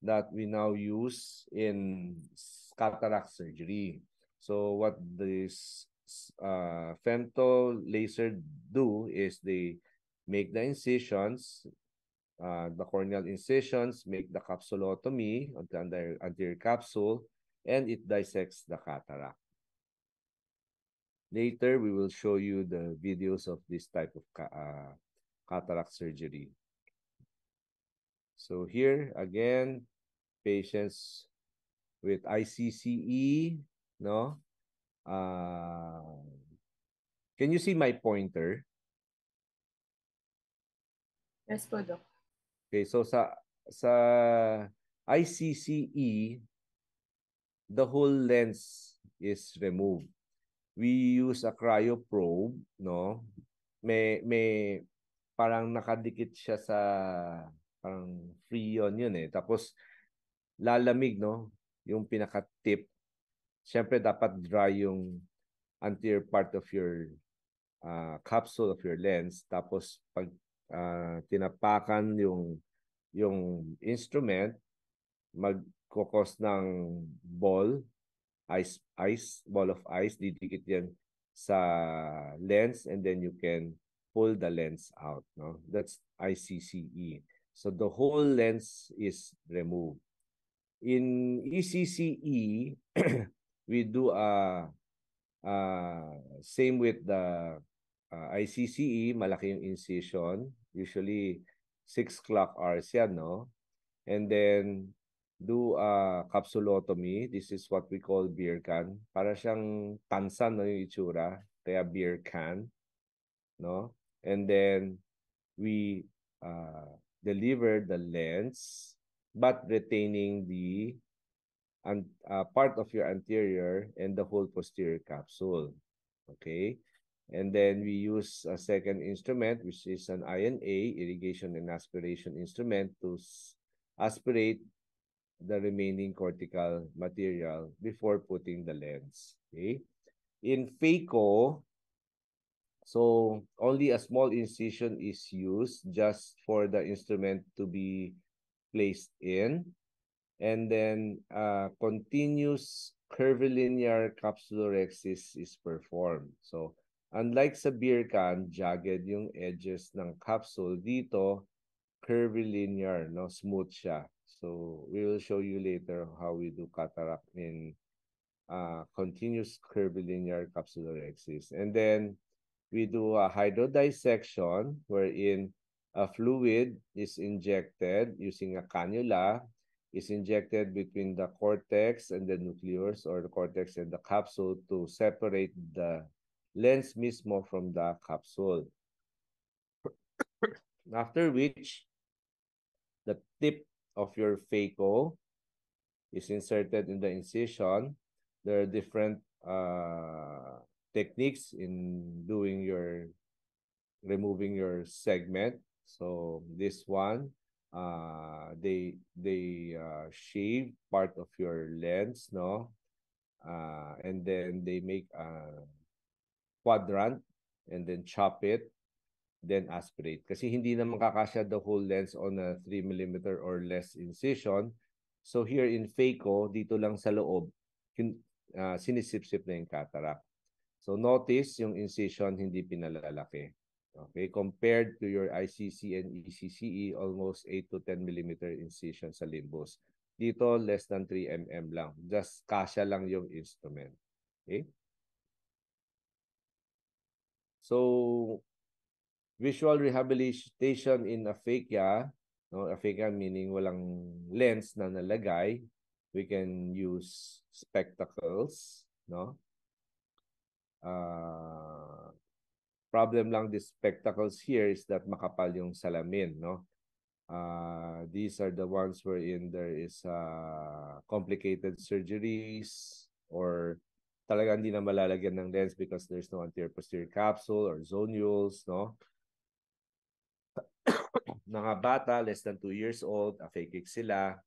that we now use in cataract surgery. So what this femto laser do is they make the incisions, the corneal incisions, make the capsulotomy of the anterior capsule, and it dissects the cataract. Later, we will show you the videos of this type of cataract surgery. So here, again, patients with ICCE, no? Can you see my pointer? Yes po, Doc. Okay, so sa ICCE, the whole lens is removed. We use a cryoprobe, no? May parang nakadikit siya sa parang freon yun eh. Tapos lalamig, no? Yung pinaka-tip. Siyempre dapat dry yung anterior part of your capsule of your lens. Tapos pag tinapakan yung instrument, magkokos ng ball ball of ice, didikit yan sa lens, and then you can pull the lens out, no? That's ICCE. So the whole lens is removed. In ECCE, we do same with the ICCE, malaki yung incision, usually 6 clock hours yan, no? And then do capsulotomy. This is what we call beer can. Para siyang tansan, no, yung itsura. Kaya beer can, no? And then we deliver the lens but retaining the part of your anterior and the whole posterior capsule. Okay? And then we use a second instrument, which is an INA, irrigation and aspiration instrument, to aspirate the remaining cortical material before putting the lens. Okay? In phaco, so only a small incision is used just for the instrument to be placed in. And then continuous curvilinear capsulorhexis is performed. So unlike sa beer can, jagged yung edges ng capsule, dito curvilinear, no, smooth siya. So we will show you later how we do cataract in continuous curvilinear capsulorhexis. And then we do a hydrodissection wherein a fluid is injected using a cannula, is injected between the cortex and the nucleus, or the cortex and the capsule, to separate the lens mismo from the capsule. After which, the tip of your phaco is inserted in the incision. There are different techniques in doing removing your segment. So this one, they shave part of your lens, no? And then they make a quadrant and then chop it, then aspirate. Kasi hindi na makakasya the whole lens on a 3 millimeter or less incision. So here in phaco, dito lang sa loob, sinisip-sip na yung cataract. So notice yung incision hindi pinalalaki. Okay, compared to your ICC and ECCE, almost 8 to 10 millimeter incision sa limbus. Dito, less than 3 mm lang. Just kasya lang yung instrument. Okay? So, visual rehabilitation in aphakia, no? Aphakia meaning walang lens na nalagay. We can use spectacles, no? Problem lang these spectacles here is that makapal yung salamin, no? These are the ones wherein there is complicated surgeries or talagang hindi na malalagyan ng lens because there's no anterior posterior capsule or zonules, no? Mga bata, less than 2 years old, aphakic sila.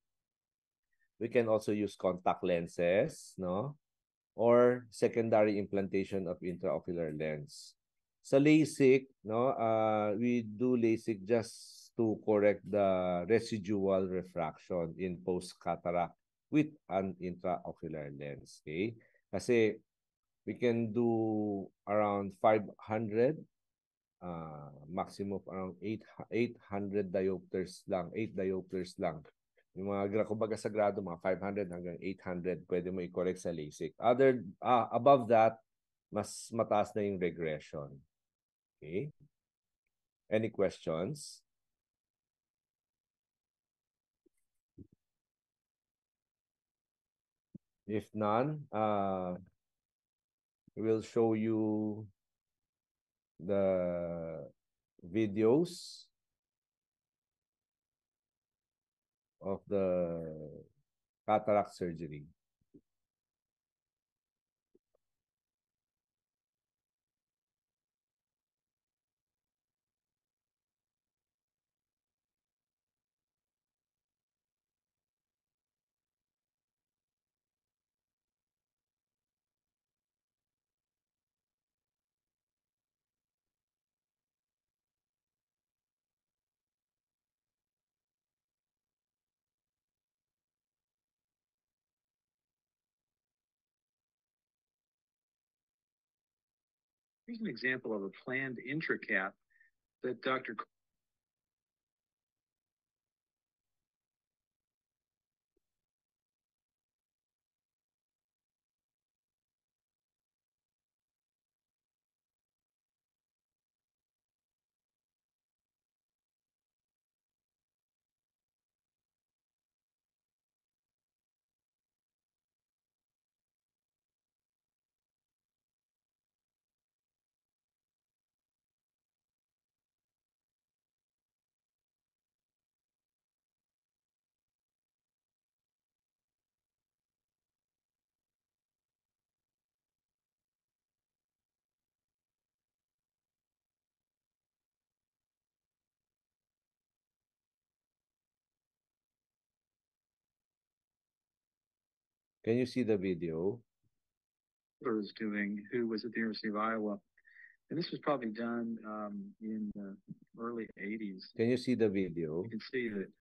We can also use contact lenses, no? Or secondary implantation of intraocular lens. Sa LASIK, no, we do LASIK just to correct the residual refraction in post-cataract with an intraocular lens. Okay? Kasi we can do around 500, maximum of around 800 diopters lang, 8 diopters lang. Yung mga, kumbaga sa grado, mga 500 hanggang 800, pwede mo i-correct sa LASIK. Above that, mas mataas na yung regression. Okay? Any questions? If none, we'll show you the videos of the cataract surgery. Here's an example of a planned intracap that Dr. Can you see the video? Was doing, who was at the University of Iowa. And this was probably done in the early 80s. Can you see the video? You can see that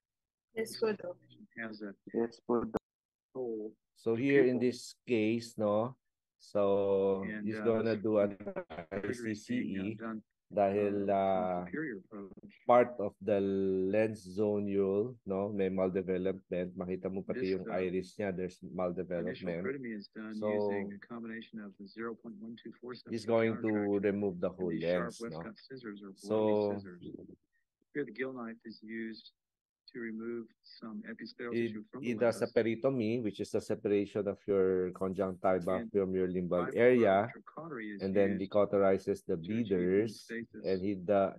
Yes po, Doc. has a Yes po, Doc. hole. So here in this case, no, so And, he's gonna do an surgery being, ICCE done dahil from superior approach. part of the lens zonule, no, may maldevelopment. Makita mo pati This, yung iris niya, there's Initial maldevelopment. acrytomy is done So, using a combination of the 0.1247 He's going to countertraction remove the whole and these sharp lens, no? Westcott scissors or So, bloody scissors. Here the gill knife is used to remove some epispheral tissue from the He does a lens. peritomy, which is the separation of your conjunctiva And from your limbal bipolar area, electrocautery is and then used decauterizes the to achieve bleeders, hemostasis. and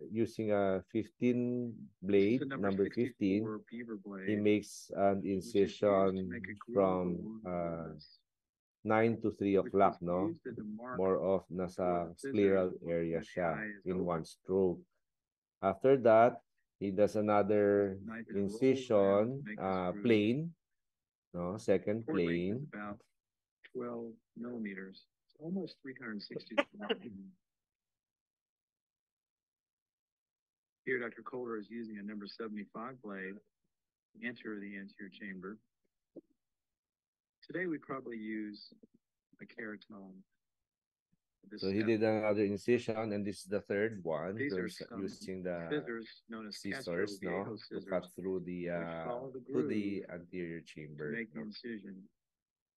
using a 15 This blade, is the number 15, 64 beaver blade, he makes an which is used to incision make a groove from along the lens, 9 to 3 which o'clock, was no? used as a mark More of for nasa the scissors scleral when area the siya eye is in open. one stroke. After that, He does another Knife is rolled around incision, to make the screw. plane, no, second Port length plane. is about 12 millimeters. It's almost 360. Here, Dr. Kohler is using a number 75 blade to enter the anterior chamber. Today, we probably use a keratome. This So he step. did another incision, and this is the third one. These are There's some using the scissors known as scissors, Castro-Viejo no, to scissors cut through the follow the anterior to chamber. make the No? incision.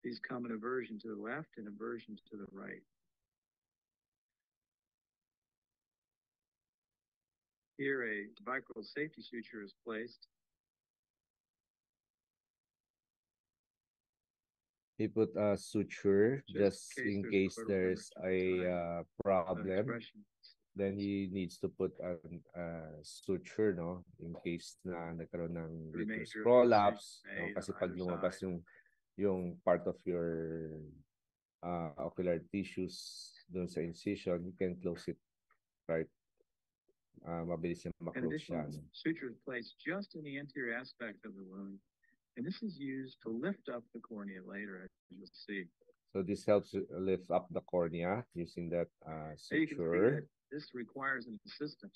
These come in a version to the left and a version to the right. Here, a vicryl safety suture is placed. He put a suture just Just in case there's a problem. Expression. Then he needs to put a suture, no, in case na nagkaroon ng The vitreous remainder of the prolapse, incision no, made kasi on pag either lumabas side. yung part of your ocular tissues doon sa incision, you can close it right. Mabilis yung An maklose siya. additional suture is placed just in the anterior aspect of the wound, and this is used to lift up the cornea later, as you'll see. So this helps lift up the cornea using that So you can see suture. that this requires an assistant.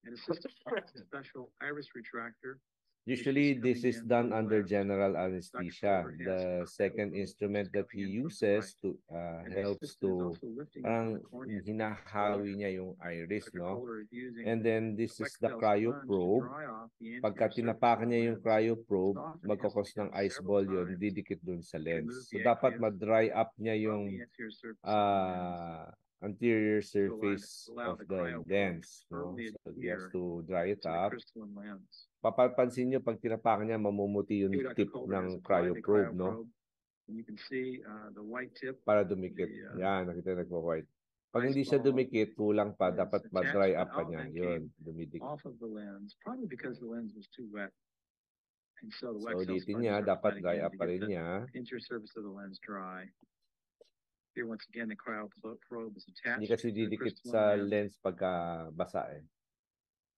An assistant has a special iris retractor. Usually, this coming is in done from the under left. general anesthesia. Kohler has The a second critical instrument that he coming in from the uses right. to And the helps assistant is to also lifting up parang the cornea. hinahawi niya yung iris, Dr. no? Kohler is using And then this is the Wexel sponge to cryoprobe. dry off the anterior Pagka surface tinapakan of the niya yung lens. cryoprobe, So often it has to magkakos be ng done ice several ball yun, times didikit dun sa to lens. remove So the dapat aqueous ma-dry up niya from yung the anterior surface of the lens. anterior To surface allow of the the cryoprobe lens, to no? firmly So he has adhere to dry it to the up. crystalline lens. Papapansin nyo, pag tinapakan niya, mamumuti yung Here, Dr. tip Kohler has ng applied the cryoprobe, no? cryoprobe. And you can see the white tip. Para dumikit. The, Yan, nakita nagpo-white. Pag ice hindi siya ball dumikit, kulang pa. is Dapat attached, ma-dry but up pa all niya. then Yun, came dumidikit. off of the lens, probably because the lens was too wet. And so the So, Wexel ulitin sponges niya, are dapat applied dry again up to pa get rin the niya. interior surface of the lens dry. Here, once again, the cryoprobe is attached Hindi kasi to the didikit crystalline sa lens. lens pagka basa eh.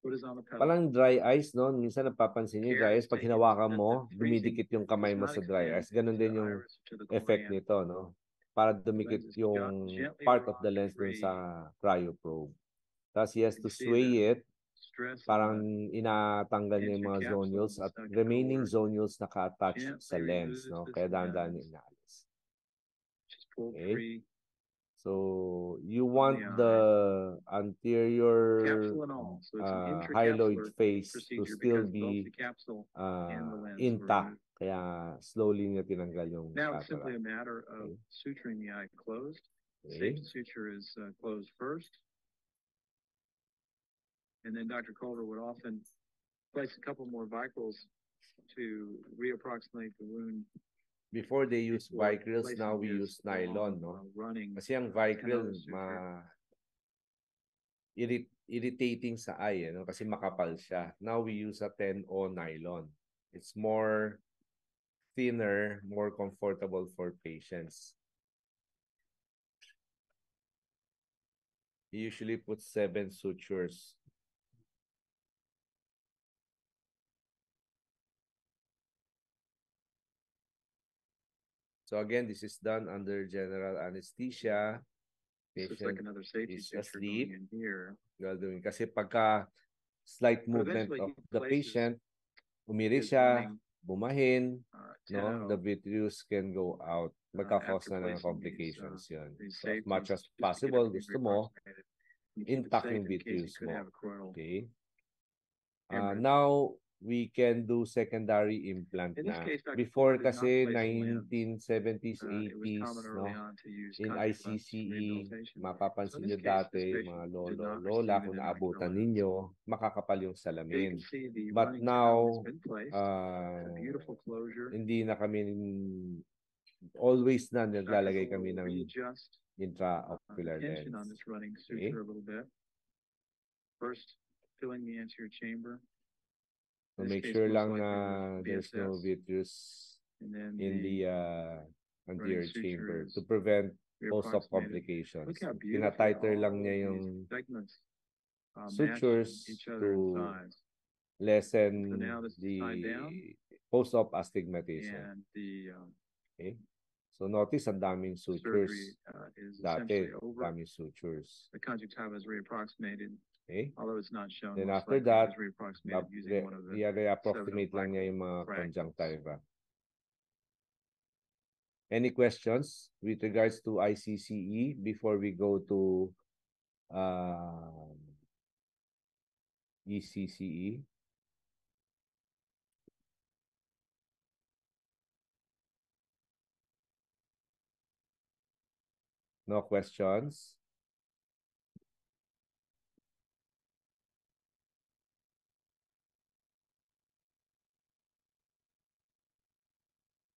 What is on the pedal? Parang dry ice, no? Minsan napapansin niyo, dry ice, pag hinawakan mo, dumidikit yung kamay mo sa dry ice. Ganon din yung effect nito, no? Para dumikit yung part of the lens dun sa cryoprobe. Tapos he has to sway it. Parang inatanggal niya yung mga zonules at remaining zonules naka-attach sa lens, no? Kaya dahan-dahan niya inaalis. Okay? So, you want the anterior hyaloid face to still be intact. Kaya slowly niya tinanggal yung Now it's cataract. simply a matter of suturing the eye closed. Okay. Safety suture is closed first. And then Dr. Kohler would often place a couple more vicryls to reapproximate the wound. Before they use vicryls, now we use nylon, no? Kasi ang vicryl, irritating sa eye, no? Kasi makapal siya. Now we use a 10O nylon. It's more thinner, more comfortable for patients. He usually puts 7 sutures. So again, this is done under general anesthesia. Patient is asleep. Gagawin. Kasi pagka slight movement of the patient, umiri siya, bumahin, no, the vitreous can go out. Magkakause na ng complications yun. So as much as possible, gusto mo, intact yung vitreous mo. Okay? Now, we can do secondary implant na. Before kasi 1970s, 80s, no? In ICCE, mapapansin nyo dati, mga lolo, lola, kung naabutan ninyo, makakapal yung salamin. But now, hindi na kami, always na naglalagay kami ng intraocular lens. Okay? First, filling the anterior chamber. So make sure lang na there's no vitreous in the anterior chamber to prevent post-op complications. Tinatighter lang niya yung sutures to lessen So now this is tied down. the post-op astigmatism. And the Okay. So notice ang daming surgery sutures. is Dati, essentially over. daming sutures. The conjunctiva is reapproximated, Okay. although it's not shown. Then most after likely it that, was reapproximated using one of the i-approximate lang niya yung mga fractals. conjunctiva. Any questions with regards to ICCE before we go to ECCE? No questions?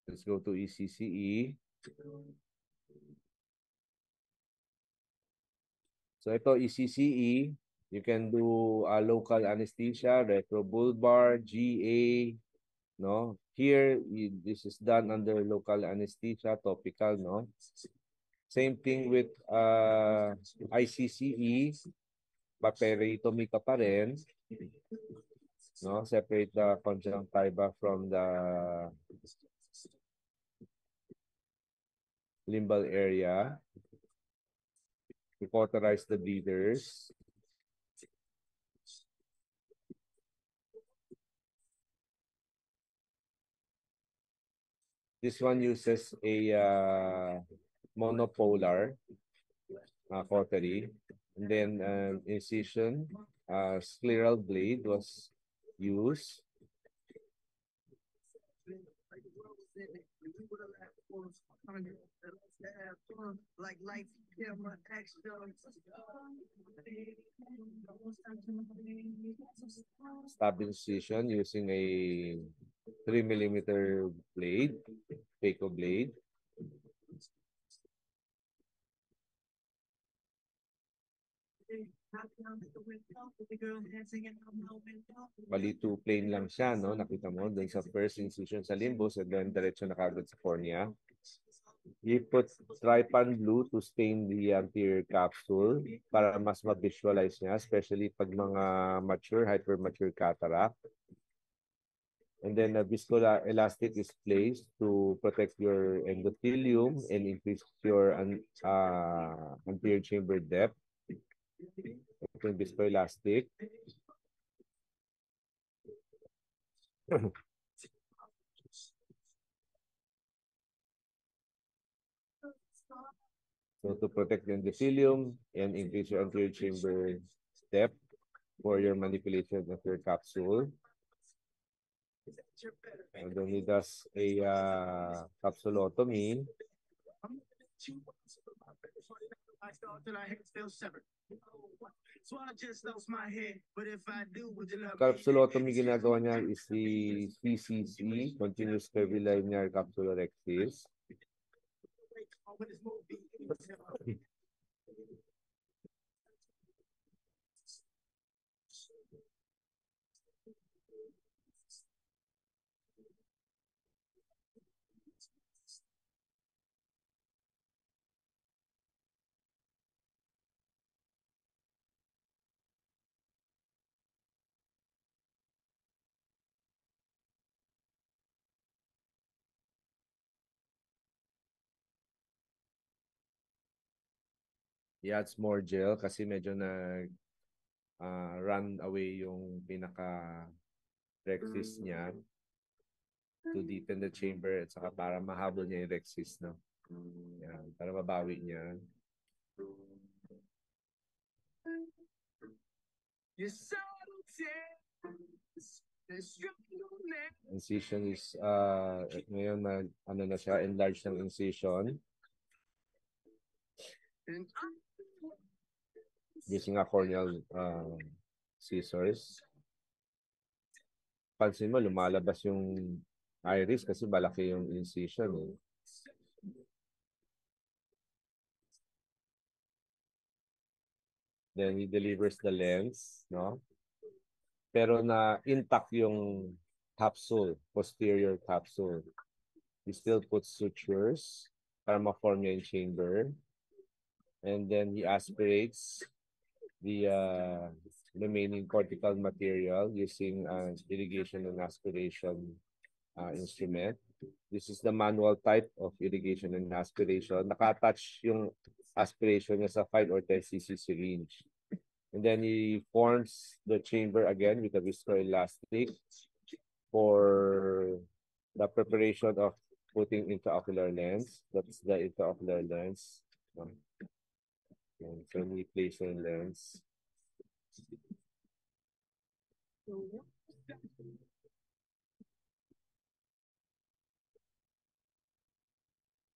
Let's go to ECCE. So ito ECCE, you can do local anesthesia, retrobulbar, GA, no? Here, this is done under local anesthesia, topical, no? Same thing with ICCE, paperectomy ka pa rin, no? Separate the conjunctiva from the limbal area. You cauterize the bleeders. This one uses a monopolar cautery. And then incision, scleral blade was used. Stab incision using a 3mm blade, phaco blade. Bali, two plane lang siya, no? Nakita mo, dun sa first incision sa limbus and then diretso na kagad sa cornea. You put trypan blue to stain the anterior capsule para mas ma-visualize niya, especially pag mga mature, hypermature cataract. And then a viscoelastic is placed to protect your endothelium and increase your anterior chamber depth. Ito yung viscoelastic. So to protect the endothelium and increase your anterior chamber depth for your manipulation of your capsule. And then he does a capsulotomy. Capsulotomy ginagawa niya is the CCC, continuous curvilinear capsulorhexis. He adds more gel kasi medyo na run away yung pinaka rhexis niya to deepen the chamber at saka para mahabol niya yung rhexis, no? Yan, para mabawi niya. Incision is ngayon na ano na siya, enlarged ng incision. Using a corneal scissors. Pansin mo, lumalabas yung iris kasi malaki yung incision. Eh. Then he delivers the lens, no? Pero na intact yung capsule, posterior capsule. He still puts sutures para ma-form niya yung chamber. And then he aspirates the remaining cortical material using irrigation and aspiration instrument. This is the manual type of irrigation and aspiration. Naka-attach yung aspiration niya sa 5 or 10 cc syringe. And then he forms the chamber again with a viscoelastic for the preparation of putting intraocular lens. That's the intraocular lens. So we place the lens.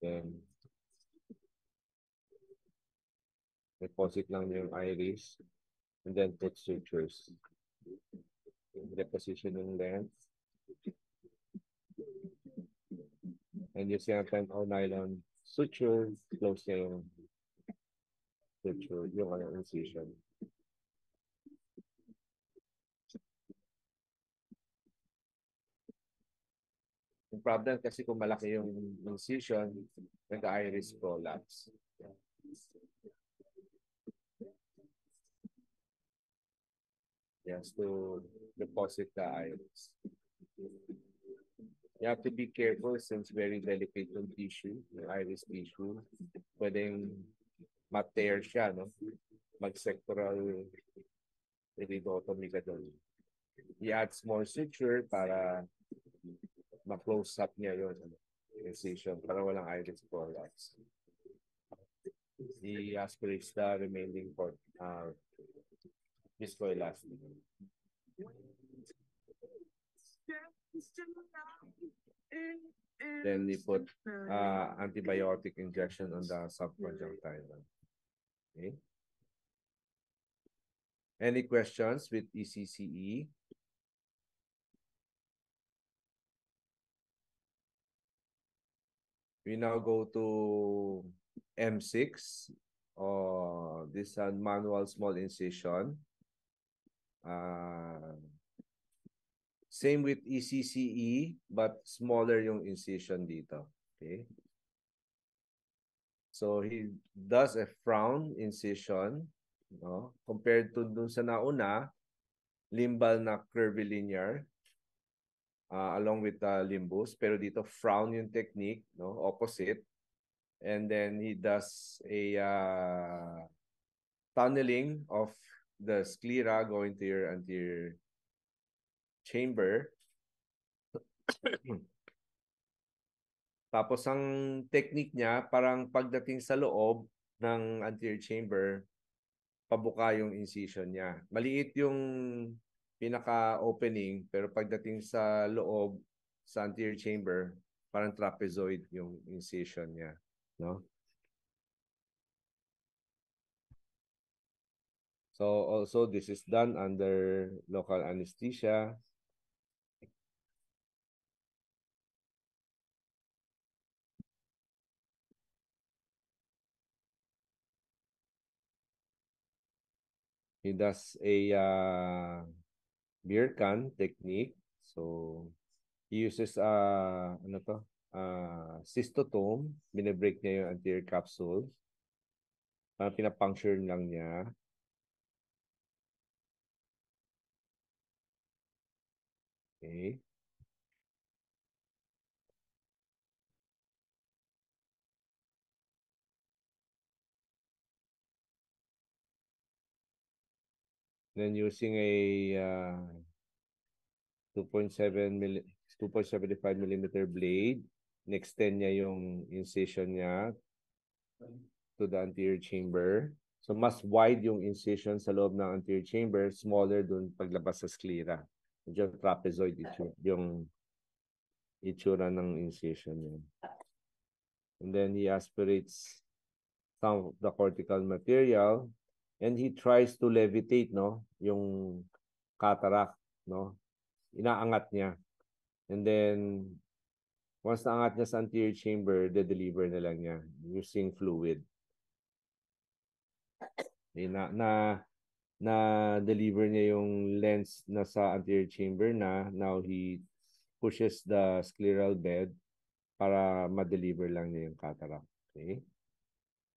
Then deposit lang yung iris and then put sutures. Deposition yung lens. And using a 10-0 nylon suture, close niya yung suture, yung incision. Yung problem kasi kung malaki yung incision, nag-iris prolapse. Yes, to deposit the iris. You have to be careful since very delicate yung tissue, yung iris tissue. Pwedeng ma-tear siya, no? Mag-sectoral iridotomy ka doon. He adds more suture para ma-close up niya yung incision para walang iris prolapse. He aspirates the remaining viscoelastic. Then we put antibiotic injection on the subconjunctiva. Okay. Any questions with ECCE? We now go to M6. This is a manual small incision. Same with ECCE, but smaller yung incision dito. Okay. So he does a frown incision, no? Compared to dun sa nauna, limbal na curvilinear, along with the limbus. Pero dito, frown yung technique, no? Opposite. And then he does a tunneling of the sclera going to your anterior chamber. Tapos ang technique niya, parang pagdating sa loob ng anterior chamber, pabuka yung incision niya. Maliit yung pinaka-opening, pero pagdating sa loob, sa anterior chamber, parang trapezoid yung incision niya. No? So also this is done under local anesthesia. He does a beer can technique. So he uses cystotome. Binibreak niya yung anterior capsule. Pinapuncture lang niya. Okay. Then using a 2.75 millimeter blade, in-extend niya yung incision niya to the anterior chamber. So mas wide yung incision sa loob ng anterior chamber, smaller dun paglabas sa sclera. Medyo trapezoid yung itsura ng incision niya. And then he aspirates some of the cortical material and he tries to levitate, no, yung cataract, no. Inaangat niya. And then once naangat niya sa anterior chamber, de-deliver na lang niya using fluid. Na-deliver niya yung lens na sa anterior chamber na. Now he pushes the scleral bed para ma-deliver lang niya yung cataract. Okay?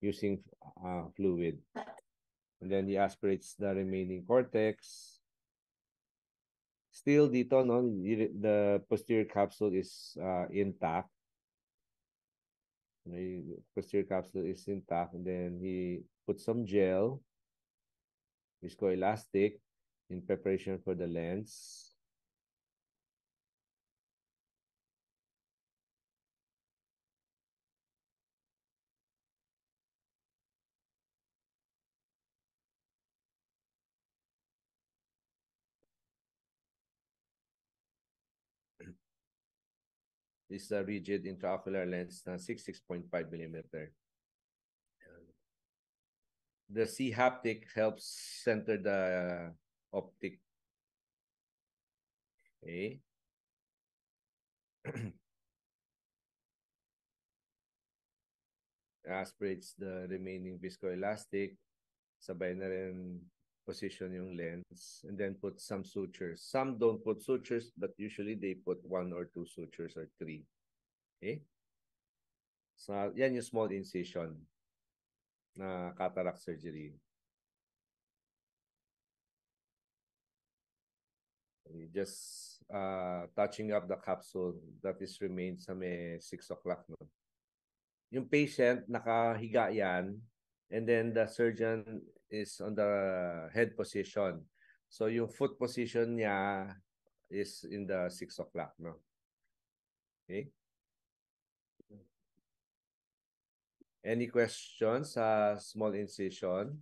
Using fluid. And then he aspirates the remaining cortex. Still dito, no, the posterior capsule is intact. The posterior capsule is intact, and then he put some gel, viscoelastic, in preparation for the lens. This is a rigid intraocular lens na 6.5 millimeter. The C-haptic helps center the optic. Okay. Aspirates the remaining viscoelastic. Sabay na rin position yung lens. And then put some sutures. Some don't put sutures, but usually they put 1 or 2 sutures or 3. Okay? So, yan yung small incision na cataract surgery. Just touching up the capsule that is remained sa may 6 o'clock. No? Yung patient, nakahiga yan, and then the surgeon is on the head position. So yung foot position niya is in the 6 o'clock. No? Okay? Any questions sa small incision?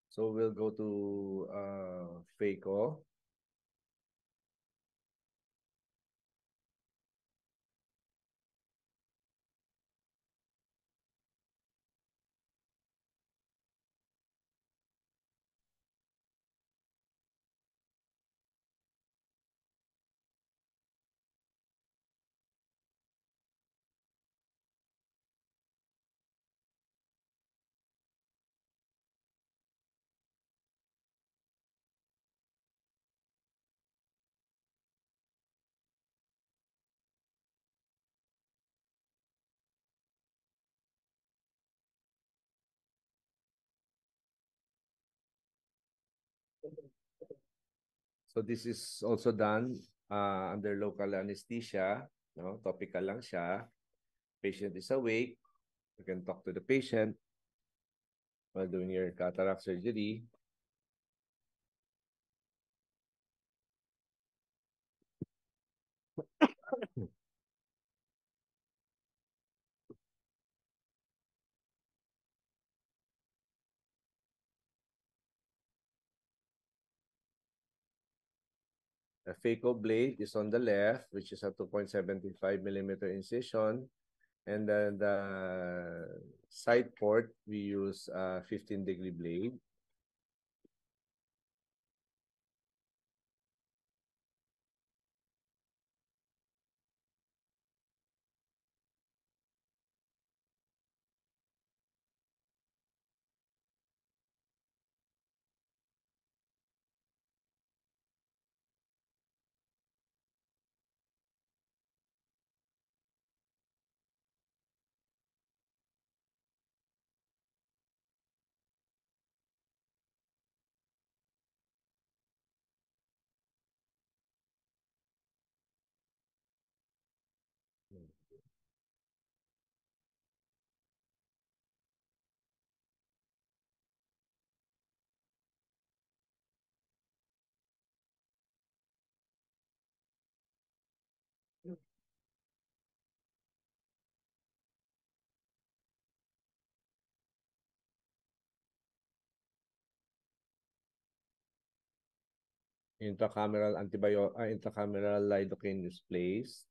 So we'll go to phaco. So this is also done under local anesthesia. No? Topical lang siya. Patient is awake. You can talk to the patient while doing your cataract surgery. The phaco blade is on the left, which is a 2.75 millimeter incision. And then the side port, we use a 15-degree blade. Intracameral lidocaine is placed.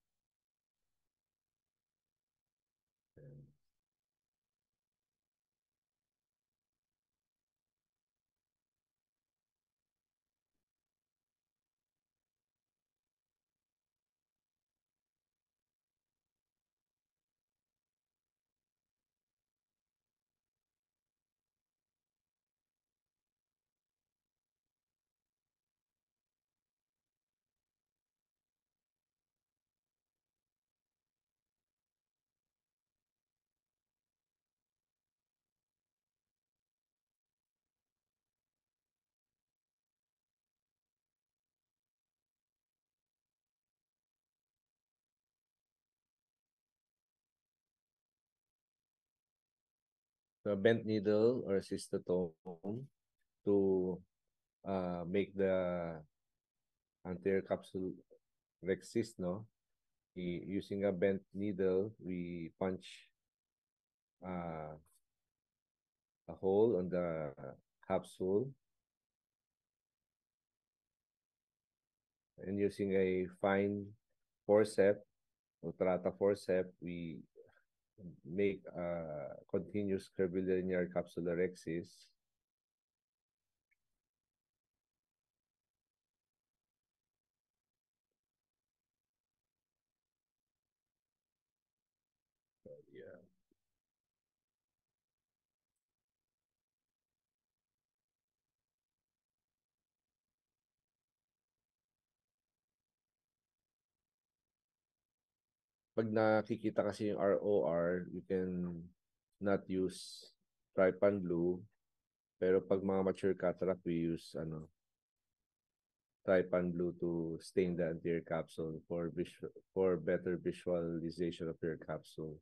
the bent needle or cystotome to make the anterior capsule rexis, no? Using a bent needle, we punch uh, a hole on the capsule, and using a fine forceps, Utrata forceps, we make a continuous curvilinear capsulorhexis. Yeah. Pag nakikita kasi yung ROR, you can not use trypan blue. Pero pag mga mature cataract, we use trypan blue to stain the anterior capsule for better visualization of your capsule.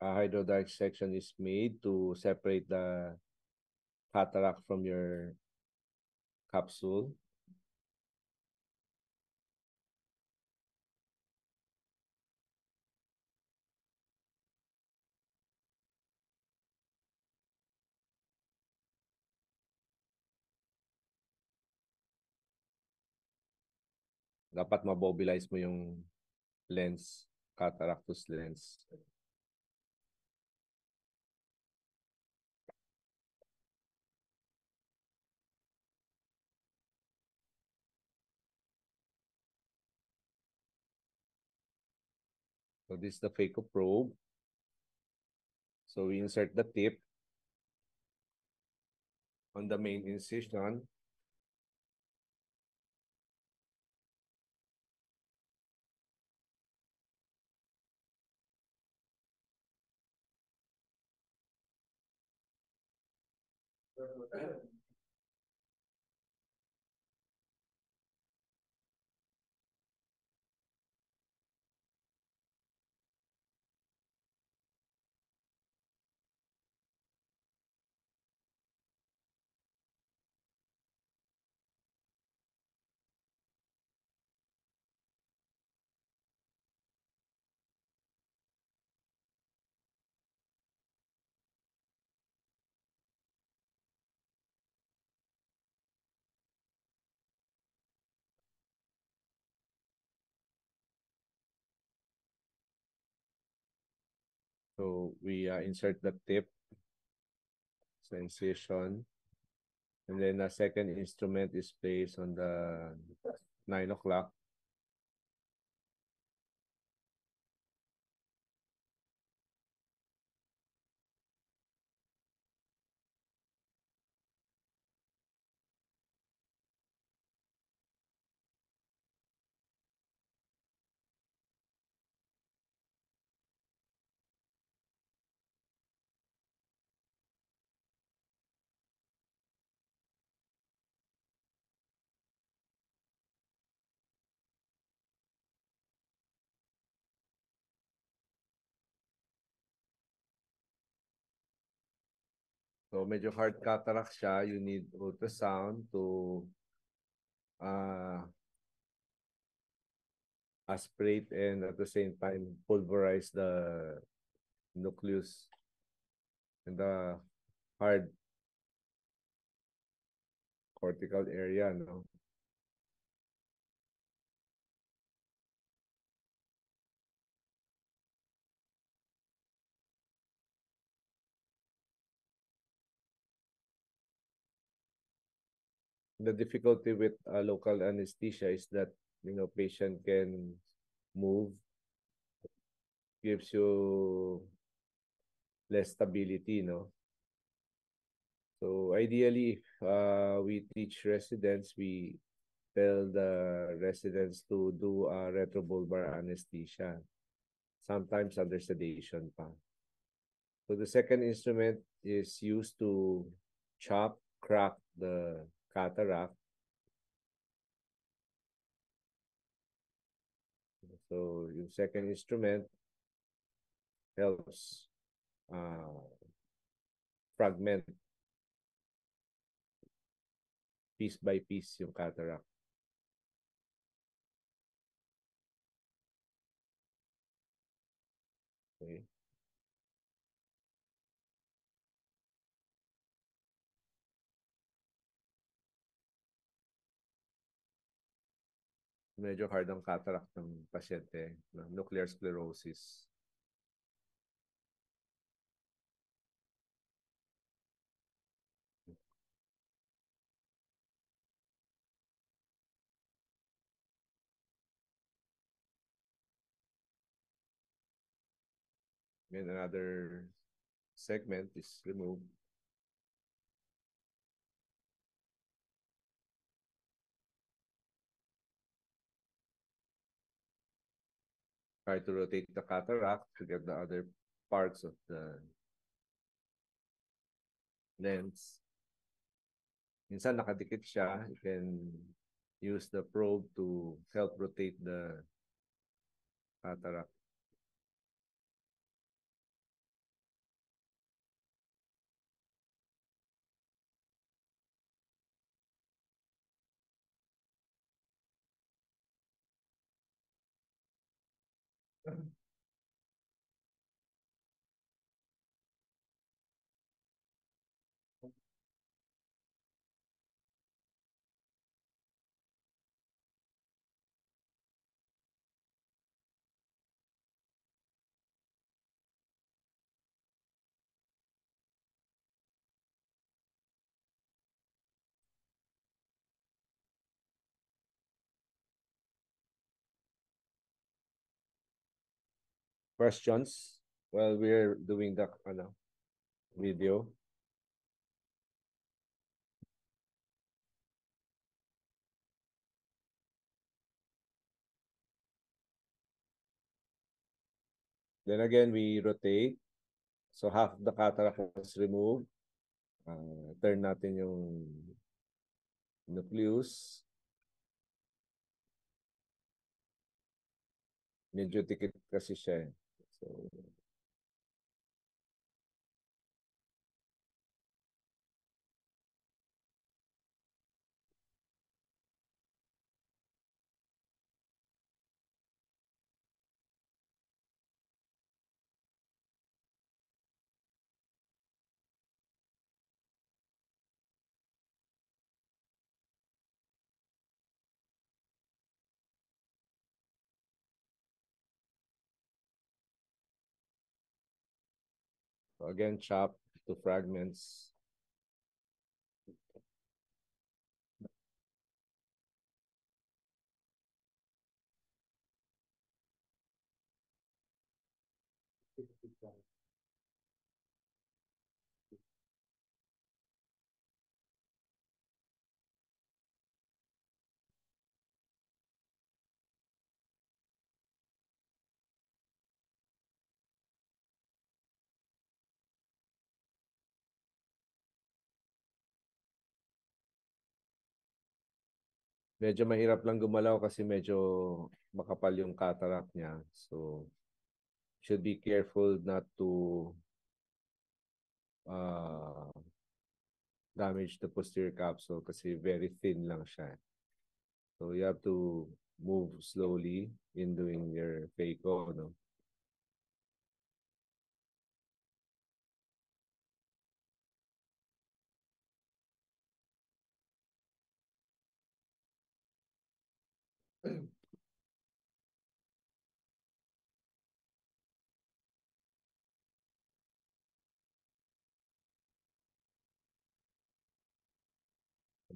A hydrodissection is made to separate the cataract from your capsule. Dapat mabobilize mo yung lens, cataractus lens. So this is the phaco probe. So we insert the tip on the main incision. So we insert the tip sa incision. And then a second instrument is placed on the 9 o'clock. So medyo hard cataract siya. You need ultrasound to aspirate and at the same time pulverize the nucleus in the hard cortical area, no? The difficulty with local anesthesia is that, patient can move gives you less stability, no? So ideally, if we teach residents, we tell the residents to do a retrobulbar anesthesia, sometimes under sedation pa. So the second instrument is used to chop, crack the cataract. So yung second instrument helps fragment piece by piece yung cataract. Okay. Medyo hard ang cataract ng pasyente, nuclear sclerosis. And another segment is removed. Try to rotate the cataract to get the other parts of the lens. Minsan nakadikit siya. You can use the probe to help rotate the cataract. Questions while we're doing the video? Then again, we rotate. So half the cataract was removed. Turn natin yung nucleus. Medyo tikit kasi siya. So, again, chop to fragments. Medyo mahirap lang gumalaw kasi medyo makapal yung cataract niya. So, should be careful not to damage the posterior capsule kasi very thin lang siya. So, you have to move slowly in doing your phaco, no?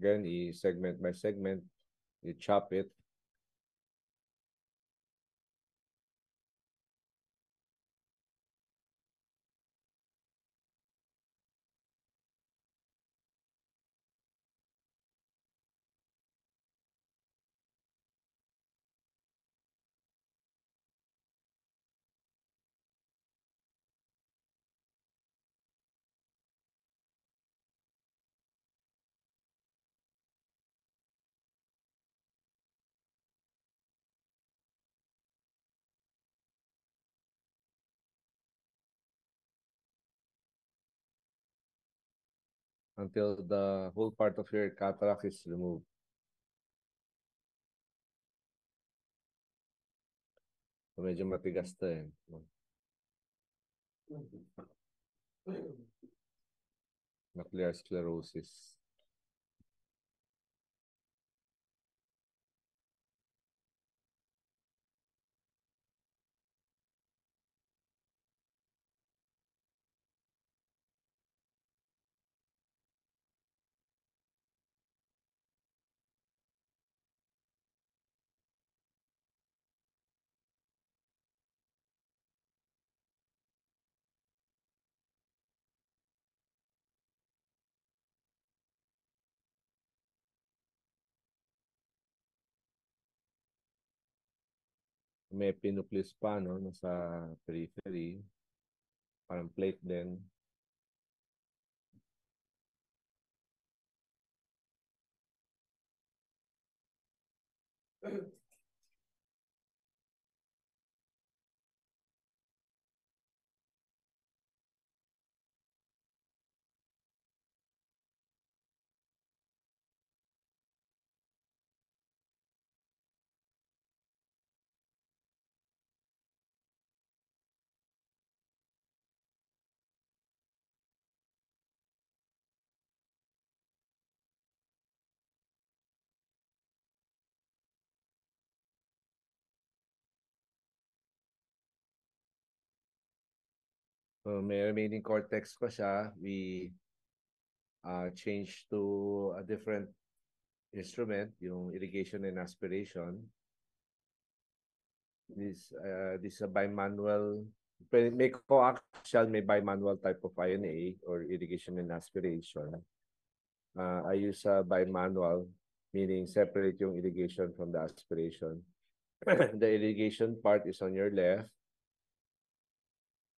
Again, segment by segment, you chop it. until the whole part of your cataract is removed. So, medyo matigas to eh. Macular sclerosis. May pinucleus pa, no? Nasa periphery. Parang plate din. So, may remaining cortex pa siya. We changed to a different instrument, yung irrigation and aspiration. This a bimanual. May coaxial, may bimanual type of INA or irrigation and aspiration. I use a bimanual, meaning separate yung irrigation from the aspiration. The irrigation part is on your left,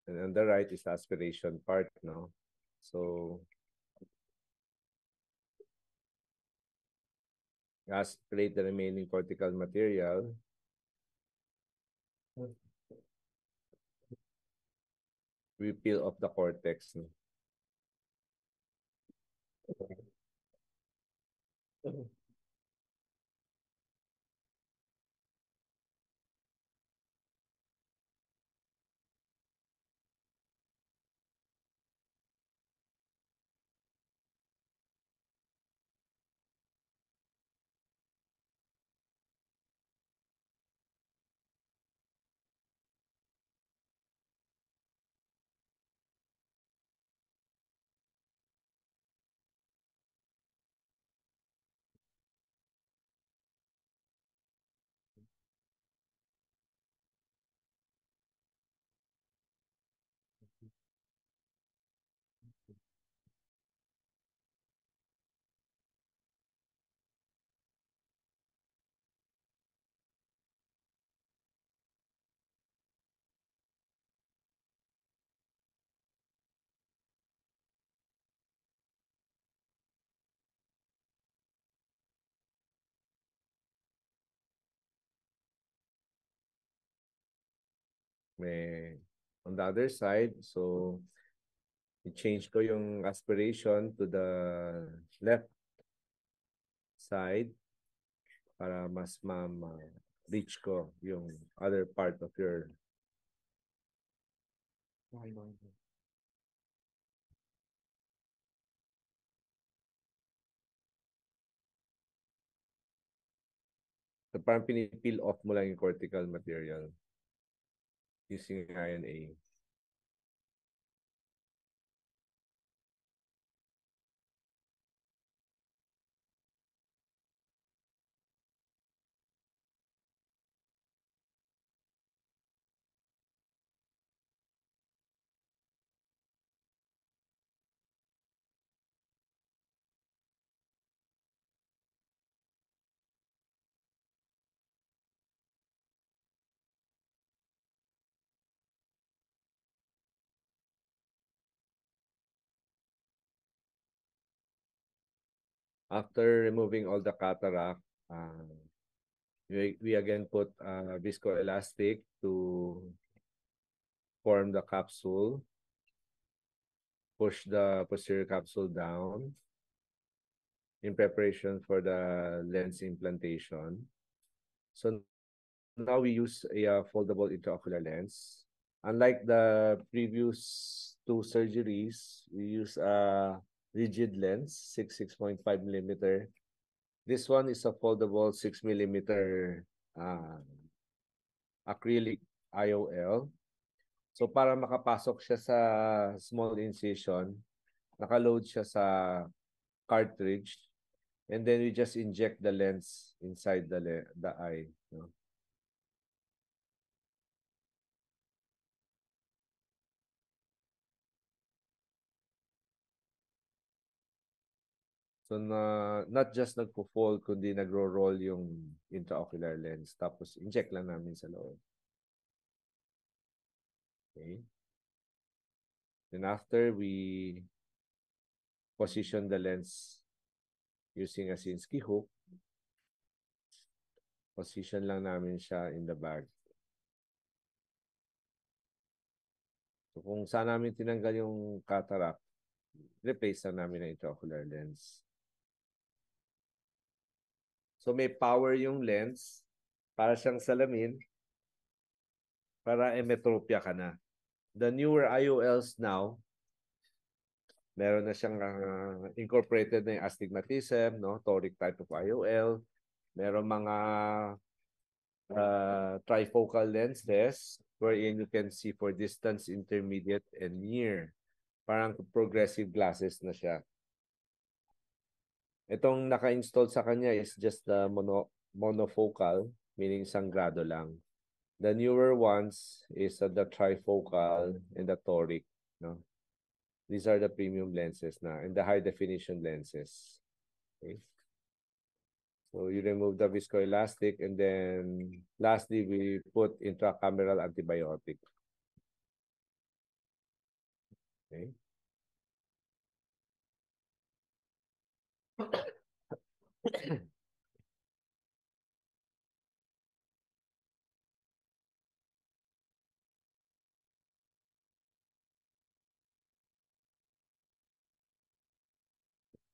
and on the right is the aspiration part, no? So, aspirate the remaining cortical material. We peel off the cortex. No? May on the other side, so i-change ko yung aspiration to the left side para mas reach ko yung other part of your so parang pinipeel off mo lang yung cortical material using INA. After removing all the cataract, we again put viscoelastic to form the capsule. Push the posterior capsule down. in preparation for the lens implantation. So now we use a foldable intraocular lens. Unlike the previous two surgeries, we use a rigid lens, 6.5 millimeter. This one is a foldable 6 millimeter acrylic IOL. So para makapasok siya sa small incision, nakaload siya sa cartridge, and then we just inject the lens inside the eye. No? So not just nagpo-fold, kundi nagro-roll yung intraocular lens. Tapos inject lang namin sa loob. Okay. Then after, we position the lens using a Sinskey hook. Position lang namin siya in the bag. So kung saan namin tinanggal yung cataract, replace na namin ang intraocular lens. So may power yung lens, para siyang salamin, para emetropia ka na. The newer IOLs now, meron na siyang incorporated na yung astigmatism, no? Toric type of IOL. Meron mga trifocal lenses wherein you can see for distance, intermediate, and near. Parang progressive glasses na siya. Itong naka-install sa kanya is just the monofocal, meaning isang grado lang. The newer ones is the trifocal and the toric. No? These are the premium lenses na and the high definition lenses. Okay. So you remove the viscoelastic and then lastly we put intracameral antibiotic. Okay.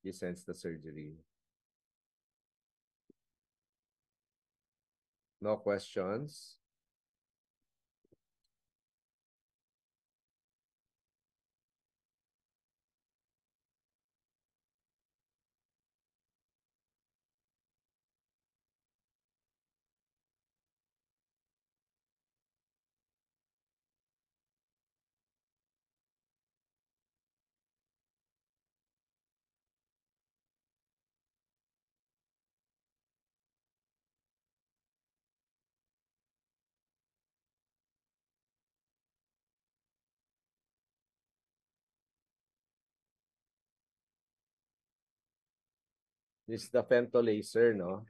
You sense the surgery. No questions? This is the femto laser, no?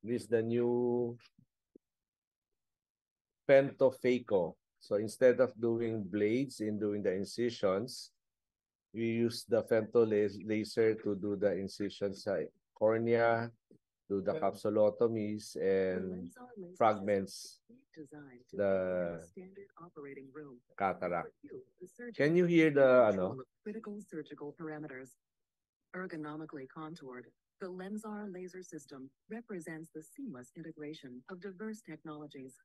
This is the new femtophaco. So instead of doing blades in doing the incisions, we use the femto laser to do the incisions sa cornea, do the capsulotomies and fragments the cataract. Can you hear the critical surgical parameters? Ergonomically contoured, the LENSAR laser system represents the seamless integration of diverse technologies.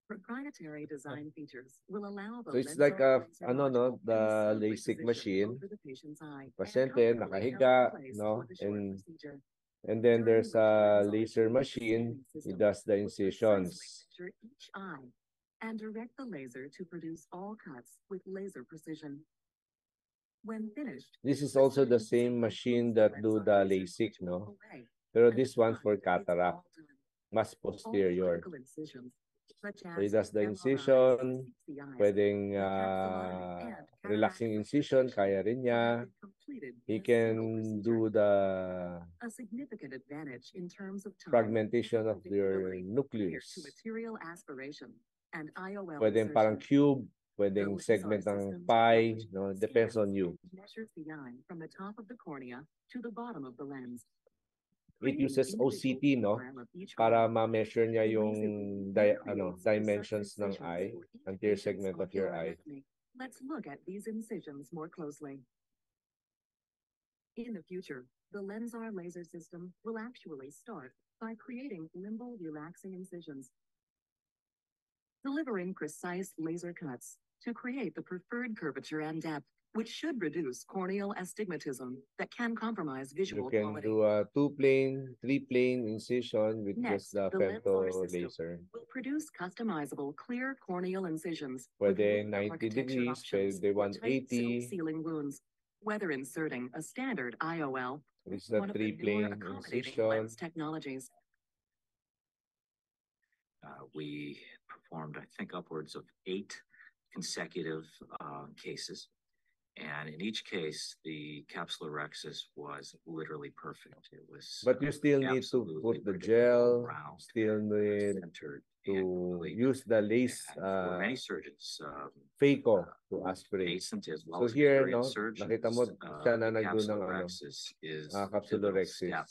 Proprietary design features will allow the So it's like LENSAR a laser the module LASIK position machine. over the patient's eye and Pasyente comfortably nakahiga, held in place no? for the short procedure. And then During there's which a LENSAR laser uses machine. the It system does the will incisions. precisely measure each eye and direct the laser to produce all cuts with laser precision. When finished, This is also the same machine that do the LASIK, no? Pero this one for cataract, mas posterior. So it does the incision, pwedeng relaxing incision, kaya rin niya. He can do the a significant advantage in terms of time fragmentation and of your predictability nucleus. compared to material aspiration and IOL Pwedeng parang insertion. cube, pwedeng The segment LENSAR ng system pie, technology no? Depends on scans you. and measures the eye from the top of the cornea to the bottom of the lens. It uses OCT, no? Para ma-measure niya yung dimensions ng eye, anterior segment of your eye. Let's look at these incisions more closely. In the future, the LENSAR laser system will actually start by creating limbo relaxing incisions, delivering precise laser cuts to create the preferred curvature and depth, which should reduce corneal astigmatism that can compromise You visual can quality. do a 2-plane, 3-plane incision with Next, just the the LENSAR femto system laser. will produce customizable clear corneal incisions with Pwede multiple 90 architecture degrees, options pwede for tight 180. self-sealing wounds. Whether inserting a standard IOL, This is the one of the newer 3-plane accommodating incision. lens technologies. We performed, I think, upwards of 8 consecutive cases. And in each case, the capsulorhexis was literally perfect. It was But you still need to absolutely put the predictable, gel, round, still need centered, and to complete. use the lace And for many surgeons, phaco to aspirate. nascent as well So as here, no, experienced surgeons, nakita mo siya na the nagdo ng ano, capsulorhexis is the pivotal capsulorhexis. step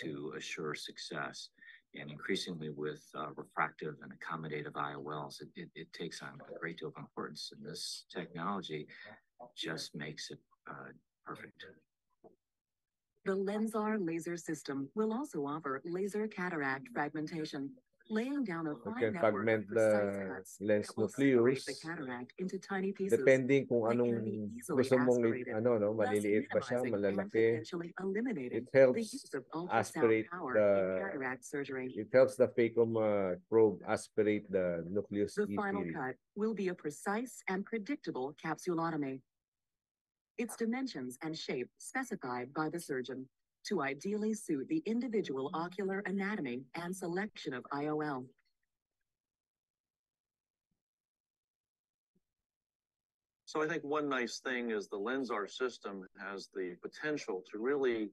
to assure success. And increasingly with refractive and accommodative IOLs, it takes on a great deal of importance. And this technology just makes it perfect. The LENSAR laser system will also offer laser cataract fragmentation, laying down a You fine can network fragment of precise the cuts lens that will separate nucleus the cataract into tiny pieces. depending kung that can anong be easily gusto mong aspirated, ano, no, thus maliliit ba siya, minimizing and malalaki. potentially eliminating It the helps use of ultrasound aspirate power the in cataract surgery. it helps the phaco probe aspirate the nucleus The final easily. cut will be a precise and predictable capsulotomy. Its dimensions and shape specified by the surgeon to ideally suit the individual ocular anatomy and selection of IOL. So I think one nice thing is the LENSAR system has the potential to really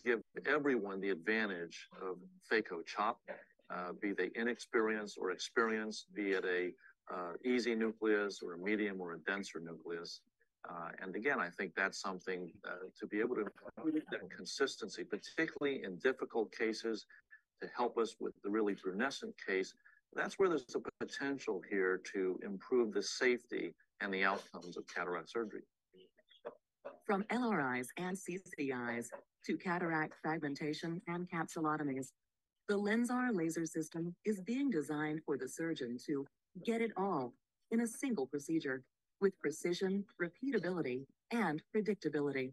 give everyone the advantage of phaco chop, be they inexperienced or experienced, be it a easy nucleus or a medium or a denser nucleus. And again, I think that's something to be able to improve that consistency, particularly in difficult cases, to help us with the really brunescent case. That's where there's a potential here to improve the safety and the outcomes of cataract surgery. From LRIs and CCIs to cataract fragmentation and capsulotomies, the LENSAR laser system is being designed for the surgeon to get it all in a single procedure with precision, repeatability, and predictability.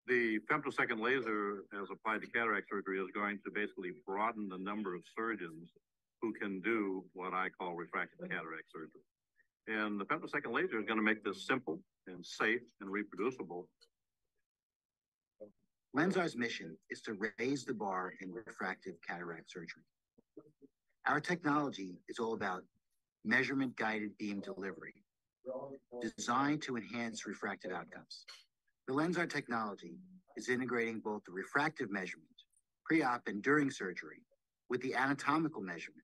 The femtosecond laser, as applied to cataract surgery, is going to basically broaden the number of surgeons who can do what I call refractive cataract surgery. And the femtosecond laser is going to make this simple and safe and reproducible. LENSAR's mission is to raise the bar in refractive cataract surgery. Our technology is all about measurement-guided beam delivery, designed to enhance refractive outcomes. The LENSAR technology is integrating both the refractive measurement, pre-op and during surgery, with the anatomical measurement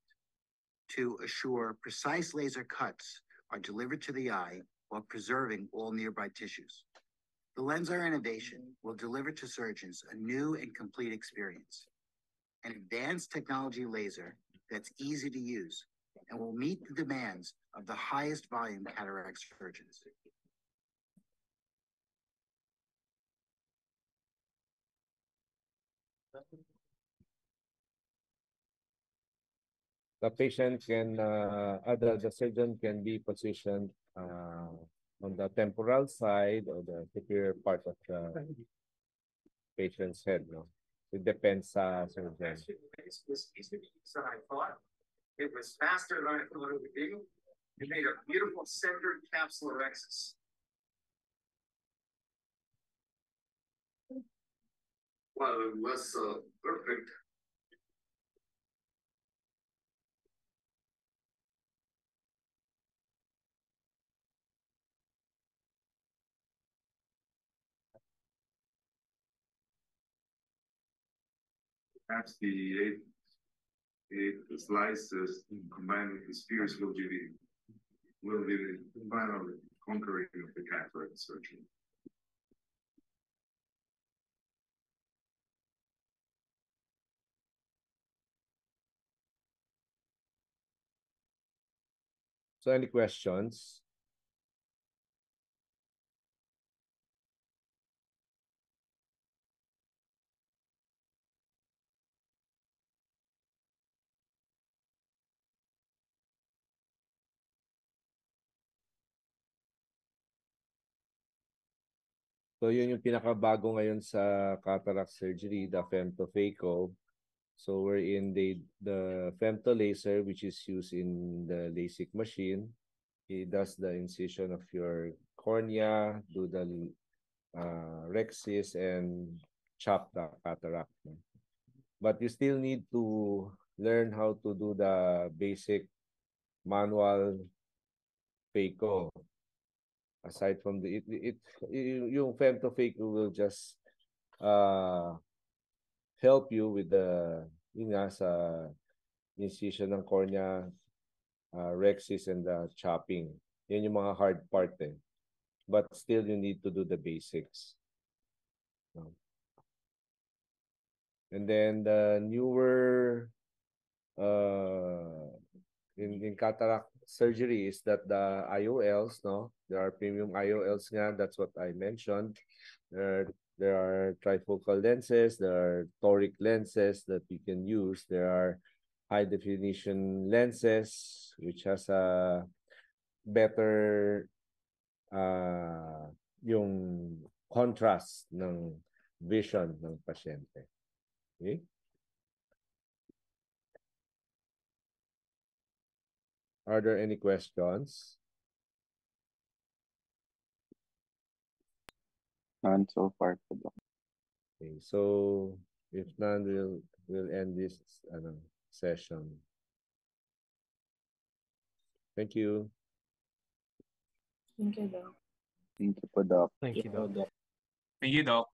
to assure precise laser cuts are delivered to the eye while preserving all nearby tissues. The LENSAR innovation will deliver to surgeons a new and complete experience, an advanced technology laser that's easy to use and will meet the demands of the highest volume cataract surgeons. The patient can, the surgeon can be positioned on the temporal side or the superior part of the patient's head. No, it depends sa surgeon. It was easier than I thought. It was faster than I thought it would be. It made a beautiful centered capsulorhexis. Well, it was perfect. Perhaps the eight slices combined with the spheres will be the final conquering of the cataract surgery. So any questions? So yun yung pinakabago ngayon sa cataract surgery, the femtophaco. So we're in the femto laser, which is used in the LASIK machine. It does the incision of your cornea, do the rhexis, and chop the cataract. But you still need to learn how to do the basic manual phaco. Aside from yung femtophaco will just help you with the sa incision ng cornea, rhexis, and the chopping. Yan yung mga hard part eh. But still you need to do the basics. And then the newer in cataract surgery is that the IOLs, no? There are premium IOLs nga, that's what I mentioned. There are trifocal lenses, there are toric lenses that we can use. There are high definition lenses which has a better yung contrast ng vision ng pasyente. Okay? Are there any questions? None so far po, Doc. Okay, so if none, we'll end this session. Thank you. Thank you, Doc. Thank you po, Doc. Thank you, Doc. Thank you, Doc.